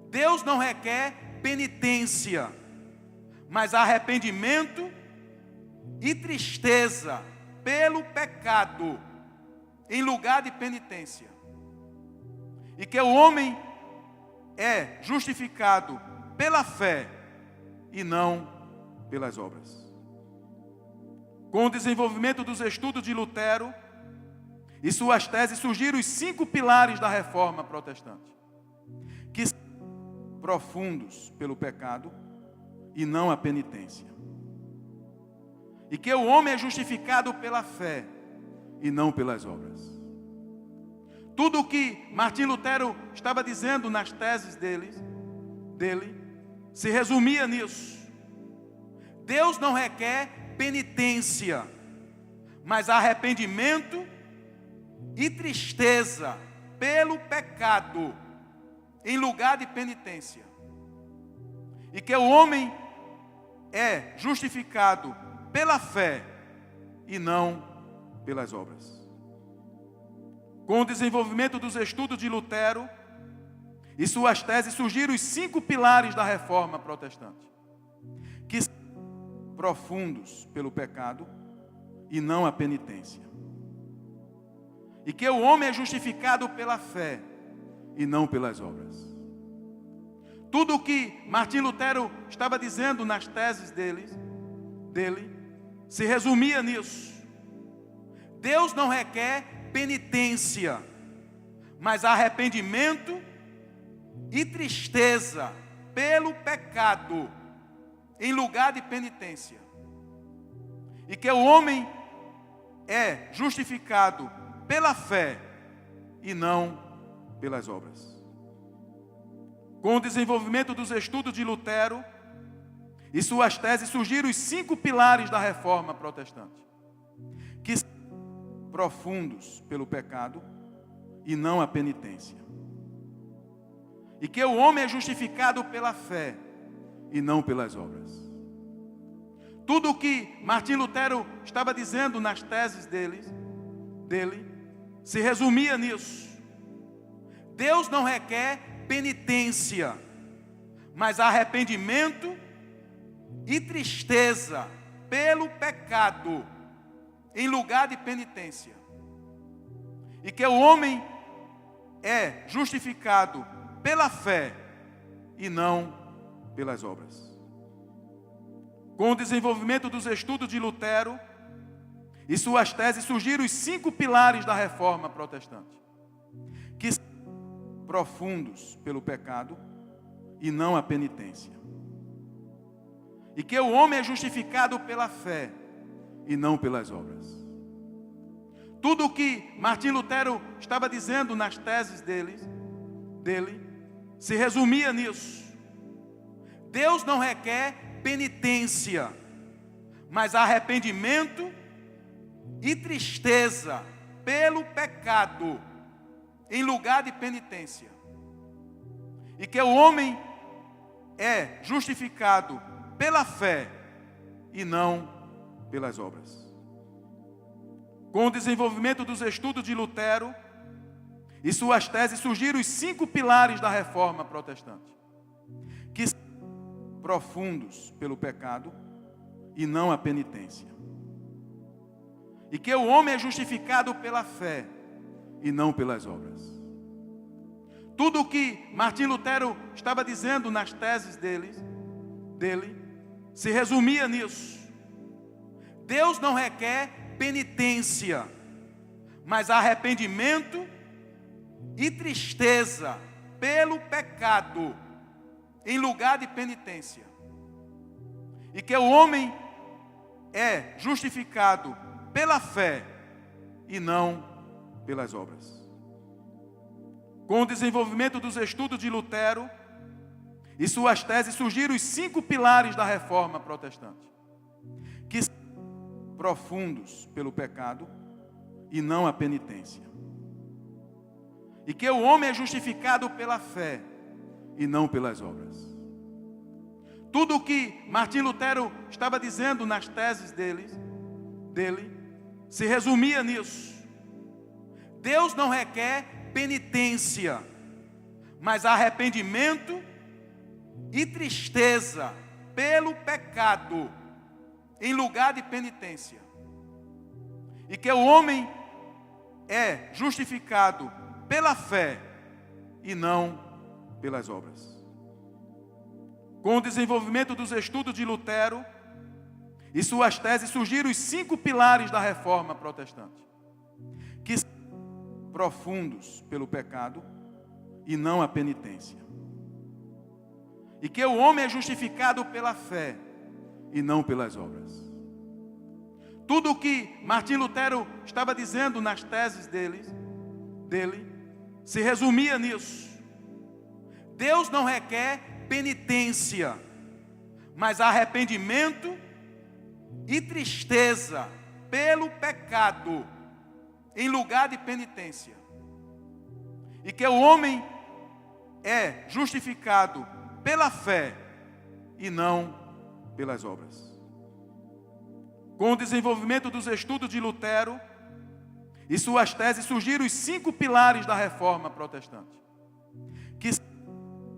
Deus não requer penitência, mas arrependimento e tristeza pelo pecado, em lugar de penitência. E que o homem é justificado pela fé e não pelas obras. Com o desenvolvimento dos estudos de Lutero e suas teses, surgiram os 5 pilares da reforma protestante, que são profundos pelo pecado e não a penitência. E que o homem é justificado pela fé e não pelas obras. Tudo o que Martim Lutero estava dizendo nas teses dele se resumia nisso. Deus não requer penitência, mas arrependimento e tristeza pelo pecado, em lugar de penitência. E que o homem é justificado pela fé e não pelas obras. Com o desenvolvimento dos estudos de Lutero e suas teses, surgiram os 5 pilares da reforma protestante, que são profundos pelo pecado e não a penitência. E que o homem é justificado pela fé e não pelas obras. Tudo o que Martim Lutero estava dizendo nas teses dele se resumia nisso. Deus não requer penitência, mas arrependimento e tristeza pelo pecado, em lugar de penitência. E que o homem é justificado pela fé e não pelas obras. Com o desenvolvimento dos estudos de Lutero e suas teses, surgiram os 5 pilares da reforma protestante, que são profundos pelo pecado e não a penitência. E que o homem é justificado pela fé e não pelas obras. Tudo o que Martim Lutero estava dizendo nas teses dele se resumia nisso. Deus não requer penitência, mas arrependimento e tristeza pelo pecado, em lugar de penitência. E que o homem é justificado pela fé e não pelas obras. Com o desenvolvimento dos estudos de Lutero e suas teses, surgiram os 5 pilares da reforma protestante, que são profundos pelo pecado e não a penitência. E que o homem é justificado pela fé e não pelas obras. Tudo o que Martim Lutero estava dizendo nas teses dele se resumia nisso. Deus não requer penitência, mas arrependimento e tristeza pelo pecado, em lugar de penitência. E que o homem é justificado pela fé e não pelas obras. Com o desenvolvimento dos estudos de Lutero e suas teses, surgiram os 5 pilares da reforma protestante, que são profundos pelo pecado e não a penitência. E que o homem é justificado pela fé e não pelas obras. Tudo o que Martim Lutero estava dizendo nas teses dele se resumia nisso. Deus não requer penitência, mas arrependimento e tristeza pelo pecado em lugar de penitência. E que o homem é justificado pela fé e não pelas obras. Com o desenvolvimento dos estudos de Lutero e suas teses, surgiram os 5 pilares da reforma protestante, que são profundos pelo pecado e não a penitência. E que o homem é justificado pela fé e não pelas obras. Tudo o que Martim Lutero estava dizendo nas teses dele se resumia nisso. Deus não requer penitência, mas arrependimento e tristeza pelo pecado em lugar de penitência. E que o homem é justificado pela fé e não pelas obras. Com o desenvolvimento dos estudos de Lutero e suas teses, surgiram os 5 pilares da reforma protestante, que são profundos pelo pecado e não a penitência. E que o homem é justificado pela fé e não pelas obras. Tudo o que Martim Lutero estava dizendo nas teses dele se resumia nisso. Deus não requer penitência, mas arrependimento e tristeza pelo pecado em lugar de penitência. E que o homem é justificado pela fé e não pelas obras. Com o desenvolvimento dos estudos de Lutero e suas teses, surgiram os 5 pilares da reforma protestante, que são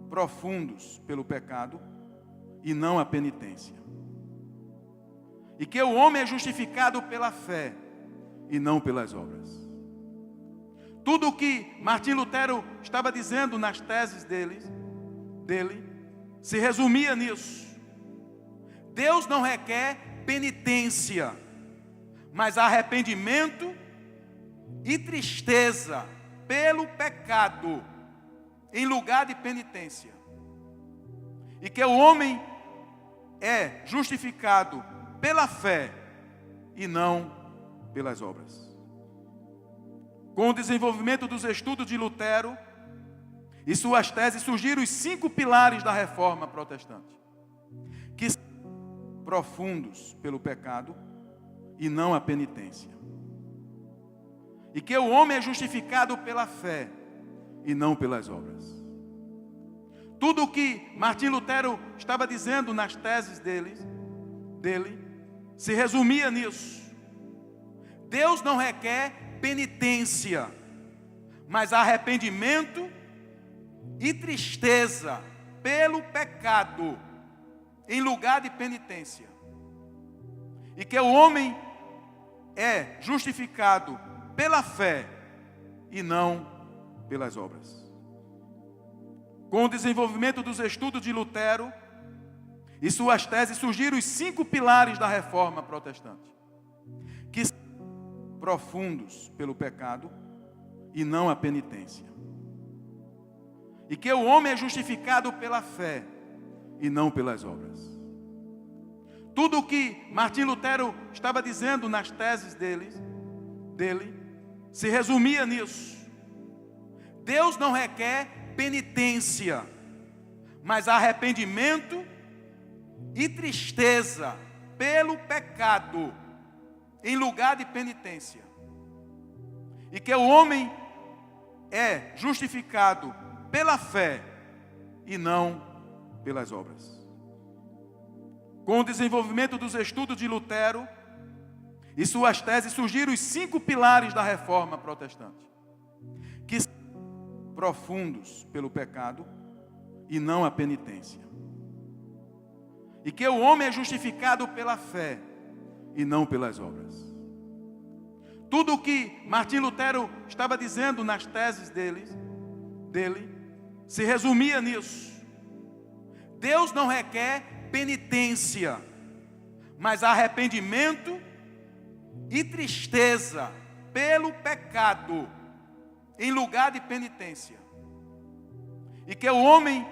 profundos pelo pecado e não a penitência. E que o homem é justificado pela fé e não pelas obras. Tudo o que Martim Lutero estava dizendo nas teses dele se resumia nisso. Deus não requer penitência, mas arrependimento e tristeza pelo pecado em lugar de penitência. E que o homem é justificado pela fé e não pelas obras. Com o desenvolvimento dos estudos de Lutero e suas teses, surgiram os 5 pilares da reforma protestante, que são profundos pelo pecado e não a penitência. E que o homem é justificado pela fé e não pelas obras. Tudo o que Martim Lutero estava dizendo nas teses dele se resumia nisso. Deus não requer penitência, mas arrependimento e tristeza pelo pecado em lugar de penitência. E que o homem é justificado pela fé e não pelas obras. Com o desenvolvimento dos estudos de Lutero e suas teses, surgiram os 5 pilares da reforma protestante, que são profundos pelo pecado e não a penitência. E que o homem é justificado pela fé e não pelas obras. Tudo o que Martim Lutero estava dizendo nas teses dele se resumia nisso. Deus não requer penitência, mas arrependimento e tristeza pelo pecado em lugar de penitência. E que o homem é justificado pela fé e não pelas obras. Com o desenvolvimento dos estudos de Lutero e suas teses, surgiram os 5 pilares da reforma protestante, que são profundos pelo pecado e não a penitência. E que o homem é justificado pela fé e não pelas obras. Tudo o que Martim Lutero estava dizendo nas teses dele se resumia nisso. Deus não requer penitência, mas arrependimento e tristeza pelo pecado em lugar de penitência. E que o homem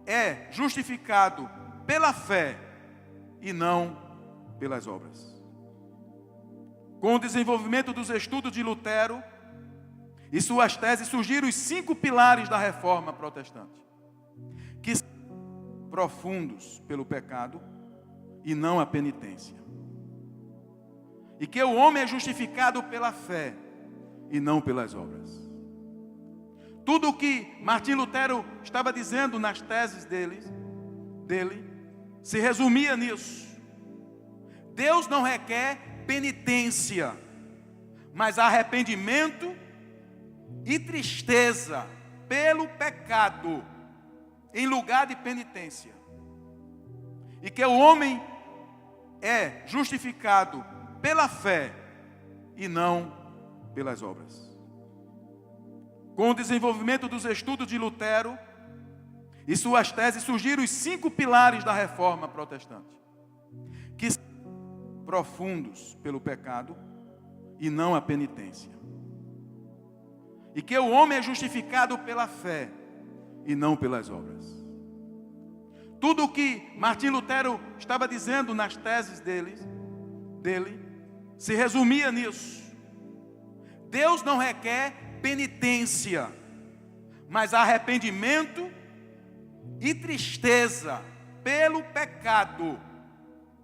é justificado pela fé e não pelas obras. Com o desenvolvimento dos estudos de Lutero e suas teses, surgiram os 5 pilares da reforma protestante, que são profundos pelo pecado e não a penitência. E que o homem é justificado pela fé e não pelas obras. Tudo o que Martim Lutero estava dizendo nas teses dele se resumia nisso. Deus não requer penitência, mas arrependimento e tristeza pelo pecado em lugar de penitência. E que o homem é justificado pela fé e não pelas obras. Com o desenvolvimento dos estudos de Lutero e suas teses, surgiram os 5 pilares da reforma protestante, que são profundos pelo pecado e não a penitência. E que o homem é justificado pela fé e não pelas obras. Tudo o que Martim Lutero estava dizendo nas teses dele se resumia nisso. Deus não requer penitência, mas arrependimento e tristeza pelo pecado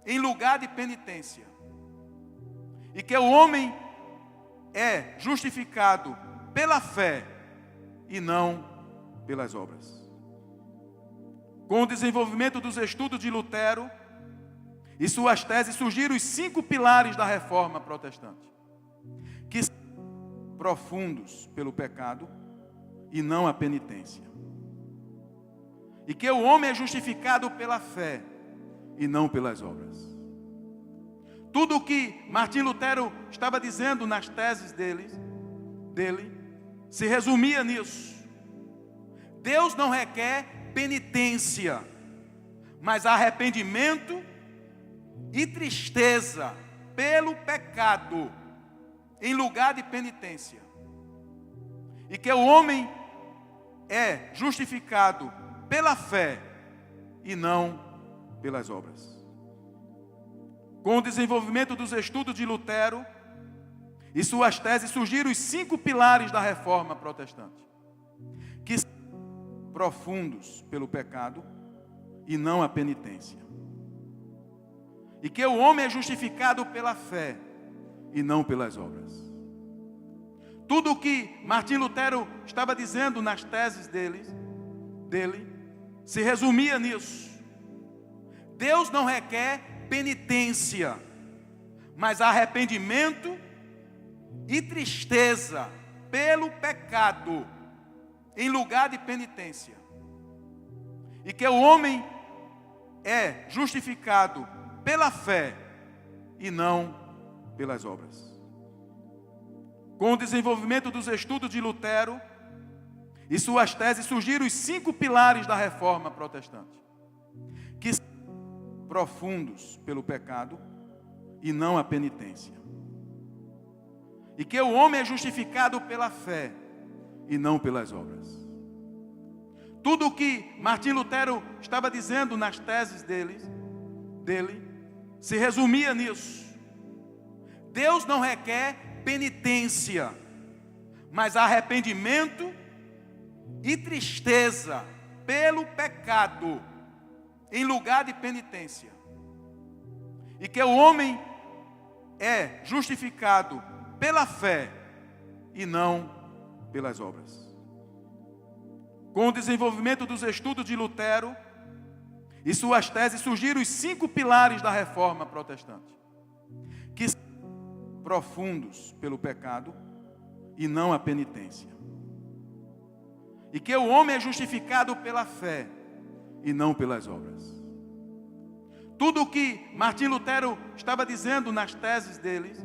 em lugar de penitência. E que o homem é justificado pela fé e não pelas obras. Com o desenvolvimento dos estudos de Lutero e suas teses, surgiram os 5 pilares da reforma protestante, que são profundos pelo pecado e não a penitência. E que o homem é justificado pela fé e não pelas obras. Tudo o que Martim Lutero estava dizendo nas teses dele se resumia nisso. Deus não requer penitência, mas arrependimento e tristeza pelo pecado em lugar de penitência. E que o homem é justificado pela fé e não pelas obras. Com o desenvolvimento dos estudos de Lutero e suas teses, surgiram os 5 pilares da reforma protestante, que são profundos pelo pecado e não a penitência. E que o homem é justificado pela fé e não pelas obras. Tudo o que Martim Lutero estava dizendo nas teses dele se resumia nisso. Deus não requer penitência, mas arrependimento e tristeza pelo pecado em lugar de penitência. E que o homem é justificado pela fé e não pelas obras. Com o desenvolvimento dos estudos de Lutero e suas teses, surgiram os 5 pilares da reforma protestante, que são profundos pelo pecado e não a penitência. E que o homem é justificado pela fé e não pelas obras. Tudo o que Martim Lutero estava dizendo nas teses dele se resumia nisso. Deus não requer penitência, mas arrependimento e tristeza pelo pecado em lugar de penitência. E que o homem é justificado pela fé e não pelas obras. Com o desenvolvimento dos estudos de Lutero e suas teses, surgiram os 5 pilares da reforma protestante, que são profundos pelo pecado e não a penitência. E que o homem é justificado pela fé e não pelas obras. Tudo o que Martim Lutero estava dizendo nas teses dele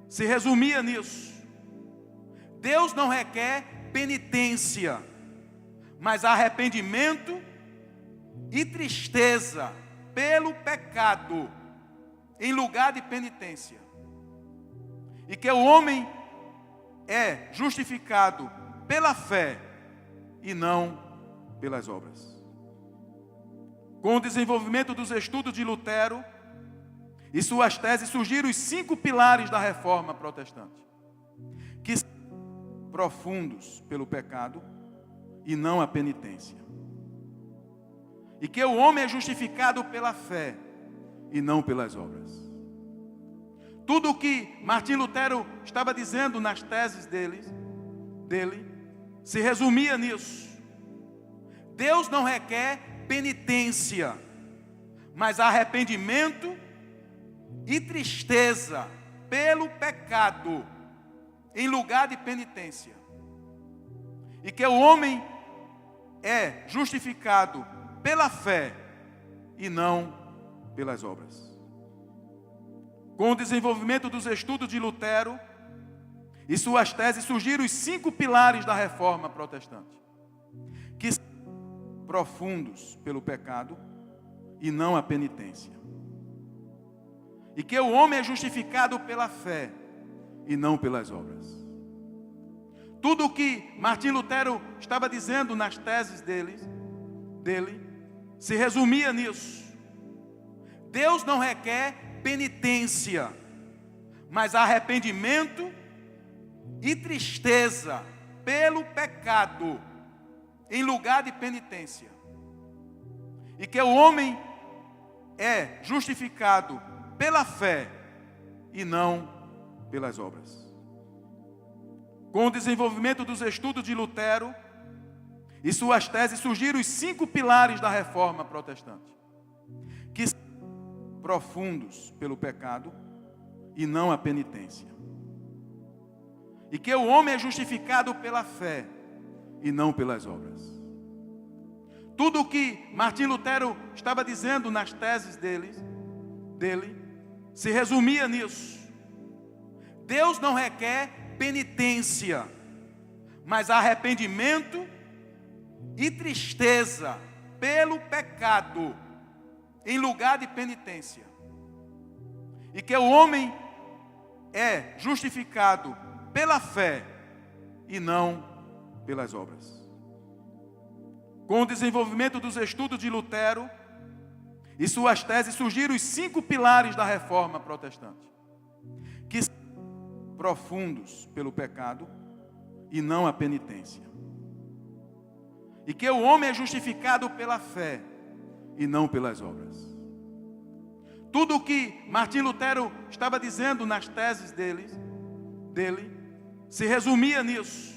se resumia nisso. Deus não requer penitência, mas arrependimento e tristeza pelo pecado, em lugar de penitência. E que o homem é justificado pela fé e não pelas obras. Com o desenvolvimento dos estudos de Lutero e suas teses, surgiram os 5 pilares da reforma protestante, que são profundos pelo pecado e não a penitência. E que o homem é justificado pela fé e não pelas obras. Tudo o que Martim Lutero estava dizendo nas teses dele se resumia nisso. Deus não requer penitência, mas arrependimento e tristeza pelo pecado, em lugar de penitência. E que o homem é justificado pela fé e não pelas obras. Com o desenvolvimento dos estudos de Lutero e suas teses, surgiram os 5 pilares da reforma protestante, que são profundos pelo pecado e não a penitência. E que o homem é justificado pela fé e não pelas obras. Tudo o que Martim Lutero estava dizendo nas teses dele se resumia nisso. Deus não requer penitência, mas arrependimento e tristeza pelo pecado, em lugar de penitência. E que o homem é justificado pela fé e não pelas obras. Com o desenvolvimento dos estudos de Lutero e suas teses, surgiram os 5 pilares da reforma protestante, que são profundos pelo pecado e não a penitência. E que o homem é justificado pela fé e não pelas obras. Tudo o que Martim Lutero estava dizendo nas teses dele se resumia nisso. Deus não requer penitência, mas arrependimento e tristeza pelo pecado, em lugar de penitência. E que o homem é justificado pela fé e não pelas obras. Com o desenvolvimento dos estudos de Lutero e suas teses, surgiram os 5 pilares da reforma protestante, que são profundos pelo pecado e não a penitência. E que o homem é justificado pela fé e não pelas obras. Tudo o que Martim Lutero estava dizendo nas teses dele se resumia nisso.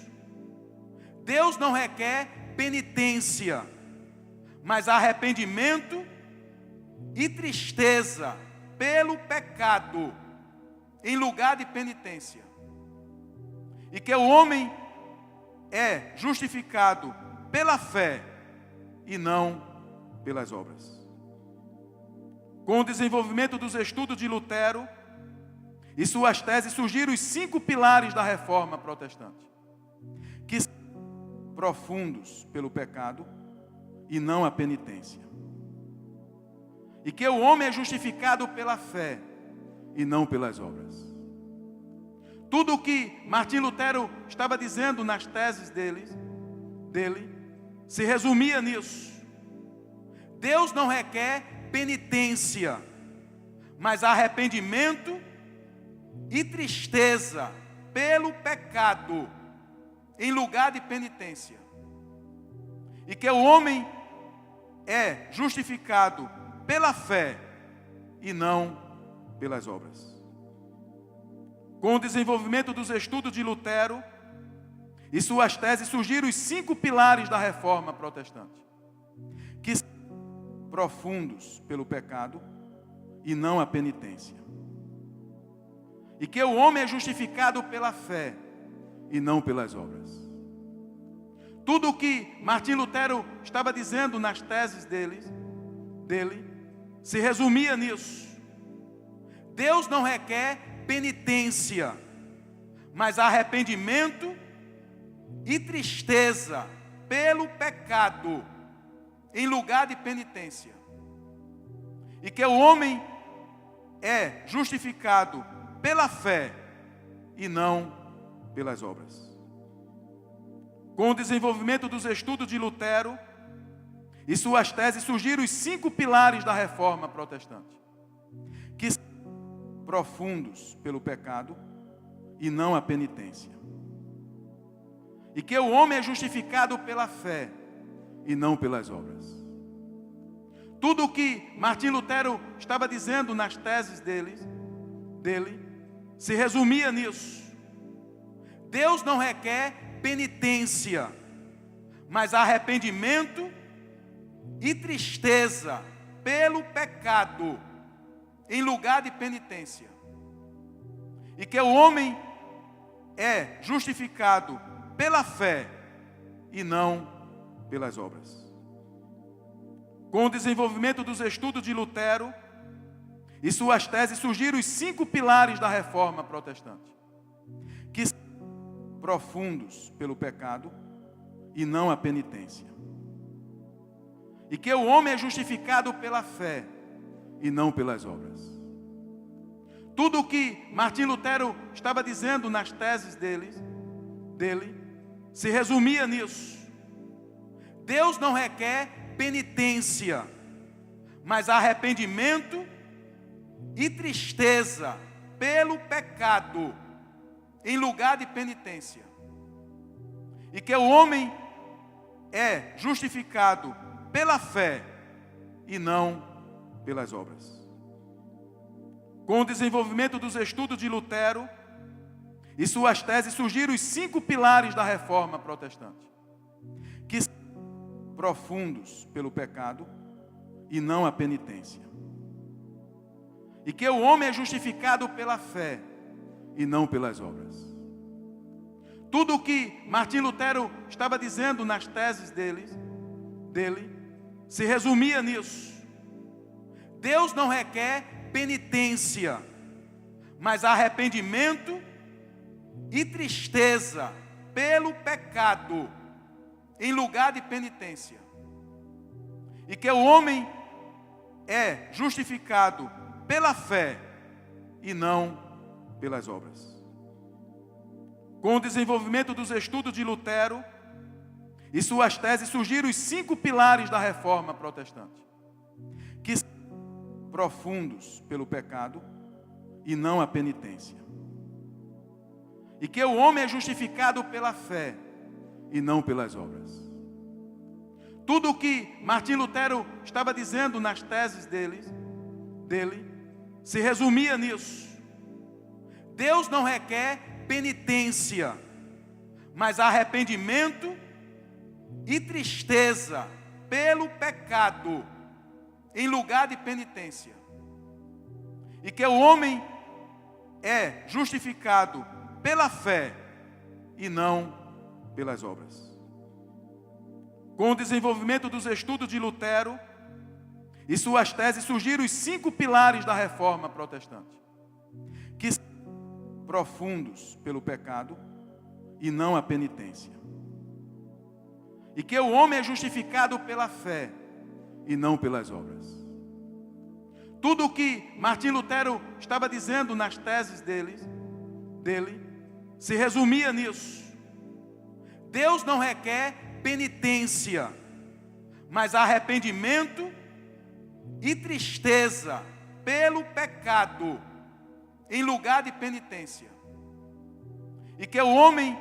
Deus não requer penitência, mas arrependimento e tristeza pelo pecado, em lugar de penitência. E que o homem é justificado pela fé e não pelas obras. Com o desenvolvimento dos estudos de Lutero e suas teses, surgiram os 5 pilares da reforma protestante, que são profundos pelo pecado e não a penitência. E que o homem é justificado pela fé e não pelas obras. Tudo o que Martim Lutero estava dizendo nas teses dele se resumia nisso. Deus não requer penitência, mas arrependimento e tristeza pelo pecado, em lugar de penitência. E que o homem é justificado pela fé e não pelas obras. Com o desenvolvimento dos estudos de Lutero e suas teses, surgiram os 5 pilares da reforma protestante, que são profundos pelo pecado e não a penitência. E que o homem é justificado pela fé e não pelas obras. Tudo o que Martim Lutero estava dizendo nas teses dele se resumia nisso. Deus não requer penitência, mas arrependimento e tristeza pelo pecado, em lugar de penitência. E que o homem é justificado pela fé e não pelas obras. Com o desenvolvimento dos estudos de Lutero e suas teses, surgiram os 5 pilares da reforma protestante, que são profundos pelo pecado e não a penitência. E que o homem é justificado pela fé e não pelas obras. Tudo o que Martim Lutero estava dizendo nas teses dele se resumia nisso. Deus não requer penitência, mas arrependimento e tristeza pelo pecado, em lugar de penitência. E que o homem é justificado pela fé e não pelas obras. Com o desenvolvimento dos estudos de Lutero e suas teses, surgiram os 5 pilares da reforma protestante, que são profundos pelo pecado e não a penitência. E que o homem é justificado pela fé e não pelas obras. Tudo o que Martim Lutero estava dizendo nas teses dele se resumia nisso. Deus não requer penitência, mas arrependimento e tristeza pelo pecado, em lugar de penitência. E que o homem é justificado pela fé e não pelas obras. Com o desenvolvimento dos estudos de Lutero e suas teses, surgiram os 5 pilares da reforma protestante, que são profundos pelo pecado e não a penitência. E que o homem é justificado pela fé e não pelas obras. Tudo o que Martim Lutero estava dizendo nas teses dele se resumia nisso. Deus não requer penitência, mas arrependimento e tristeza pelo pecado, em lugar de penitência. E que o homem é justificado pela fé e não pelas obras. Com o desenvolvimento dos estudos de Lutero e suas teses, surgiram os 5 pilares da reforma protestante, que são profundos pelo pecado e não a penitência. E que o homem é justificado pela fé e não pelas obras. Tudo o que Martim Lutero estava dizendo nas teses dele se resumia nisso. Deus não requer penitência, mas arrependimento e tristeza pelo pecado, em lugar de penitência. E que o homem é justificado pela fé e não pelas obras. Com o desenvolvimento dos estudos de Lutero e suas teses, surgiram os 5 pilares da reforma protestante, que são profundos pelo pecado e não a penitência. E que o homem é justificado pela fé e não pelas obras. Tudo o que Martim Lutero estava dizendo nas teses dele se resumia nisso. Deus não requer penitência, mas arrependimento e tristeza pelo pecado, em lugar de penitência. E que o homem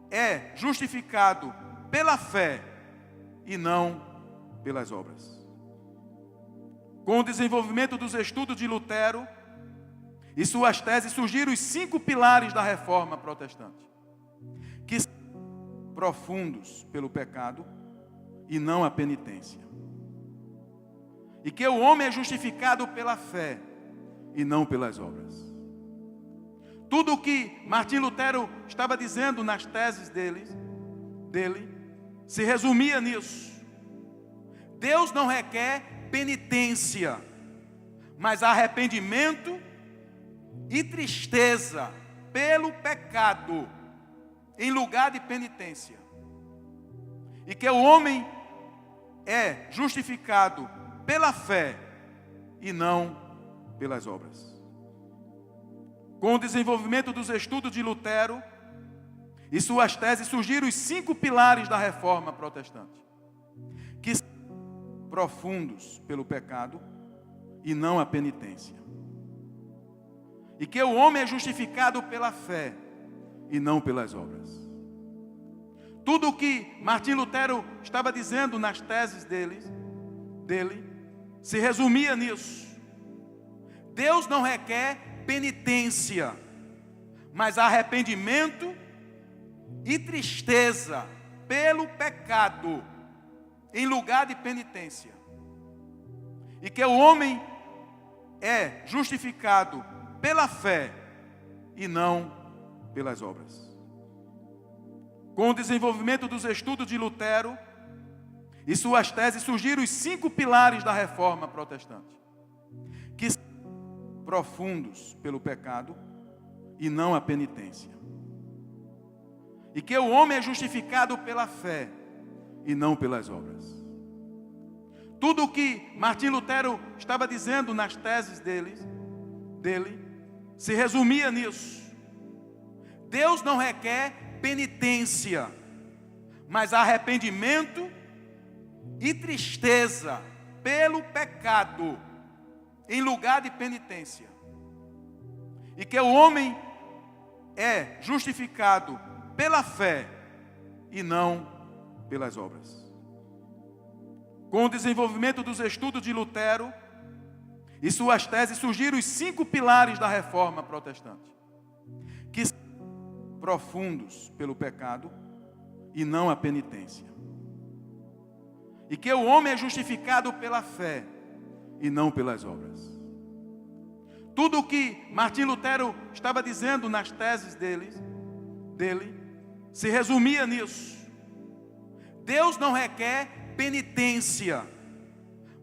é justificado pela fé e não pelas obras. Com o desenvolvimento dos estudos de Lutero e suas teses, surgiram os 5 pilares da reforma protestante, que são profundos pelo pecado e não a penitência. E que o homem é justificado pela fé e não pelas obras. Tudo o que Martim Lutero estava dizendo nas teses dele se resumia nisso. Deus não requer penitência, mas arrependimento e tristeza pelo pecado, em lugar de penitência. E que o homem é justificado pela fé e não pelas obras. Com o desenvolvimento dos estudos de Lutero e suas teses, surgiram os 5 pilares da reforma protestante, que são profundos pelo pecado e não a penitência. E que o homem é justificado pela fé e não pelas obras. Tudo o que Martim Lutero estava dizendo nas teses dele se resumia nisso. Deus não requer penitência, mas arrependimento e tristeza pelo pecado, em lugar de penitência. E que o homem é justificado pela fé e não pelas obras. Com o desenvolvimento dos estudos de Lutero e suas teses, surgiram os 5 pilares da reforma protestante, que são profundos pelo pecado e não a penitência. E que o homem é justificado pela fé e não pelas obras. Tudo o que Martim Lutero estava dizendo nas teses dele se resumia nisso. Deus não requer penitência, mas arrependimento e tristeza pelo pecado, em lugar de penitência. E que o homem é justificado pela fé e não pelas obras. Com o desenvolvimento dos estudos de Lutero e suas teses, surgiram os 5 pilares da reforma protestante, que são profundos pelo pecado e não a penitência. E que o homem é justificado pela fé e não pelas obras. Tudo o que Martim Lutero estava dizendo nas teses dele se resumia nisso. Deus não requer penitência,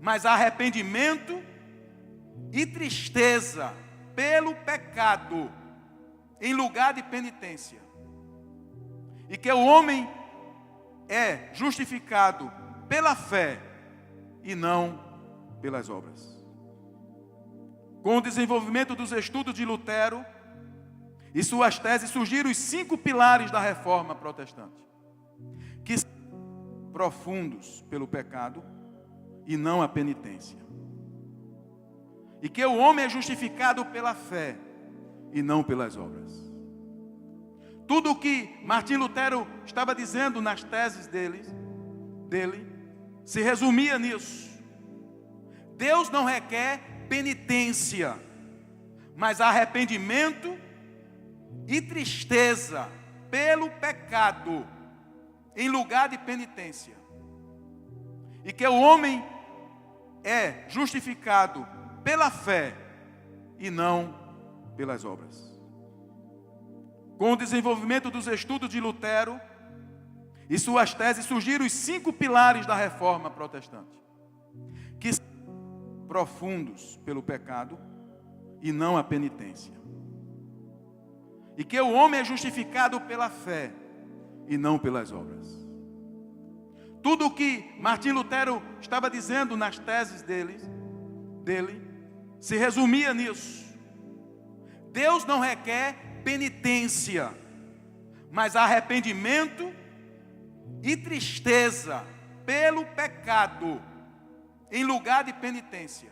mas arrependimento e tristeza pelo pecado, em lugar de penitência. E que o homem é justificado pela fé e não pelas obras. Com o desenvolvimento dos estudos de Lutero e suas teses, surgiram os 5 pilares da reforma protestante, que são profundos pelo pecado e não a penitência. E que o homem é justificado pela fé e não pelas obras. Tudo o que Martim Lutero estava dizendo nas teses dele se resumia nisso. Deus não requer penitência, mas arrependimento e tristeza pelo pecado, em lugar de penitência. E que o homem é justificado pela fé e não pelas obras. Com o desenvolvimento dos estudos de Lutero e suas teses, surgiram os 5 pilares da reforma protestante, que são profundos pelo pecado e não a penitência. E que o homem é justificado pela fé e não pelas obras. Tudo o que Martim Lutero estava dizendo nas teses dele se resumia nisso. Deus não requer penitência, mas arrependimento e tristeza pelo pecado, em lugar de penitência.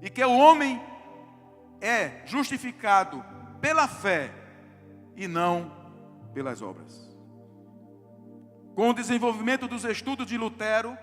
E que o homem é justificado pela fé e não pelas obras. Com o desenvolvimento dos estudos de Lutero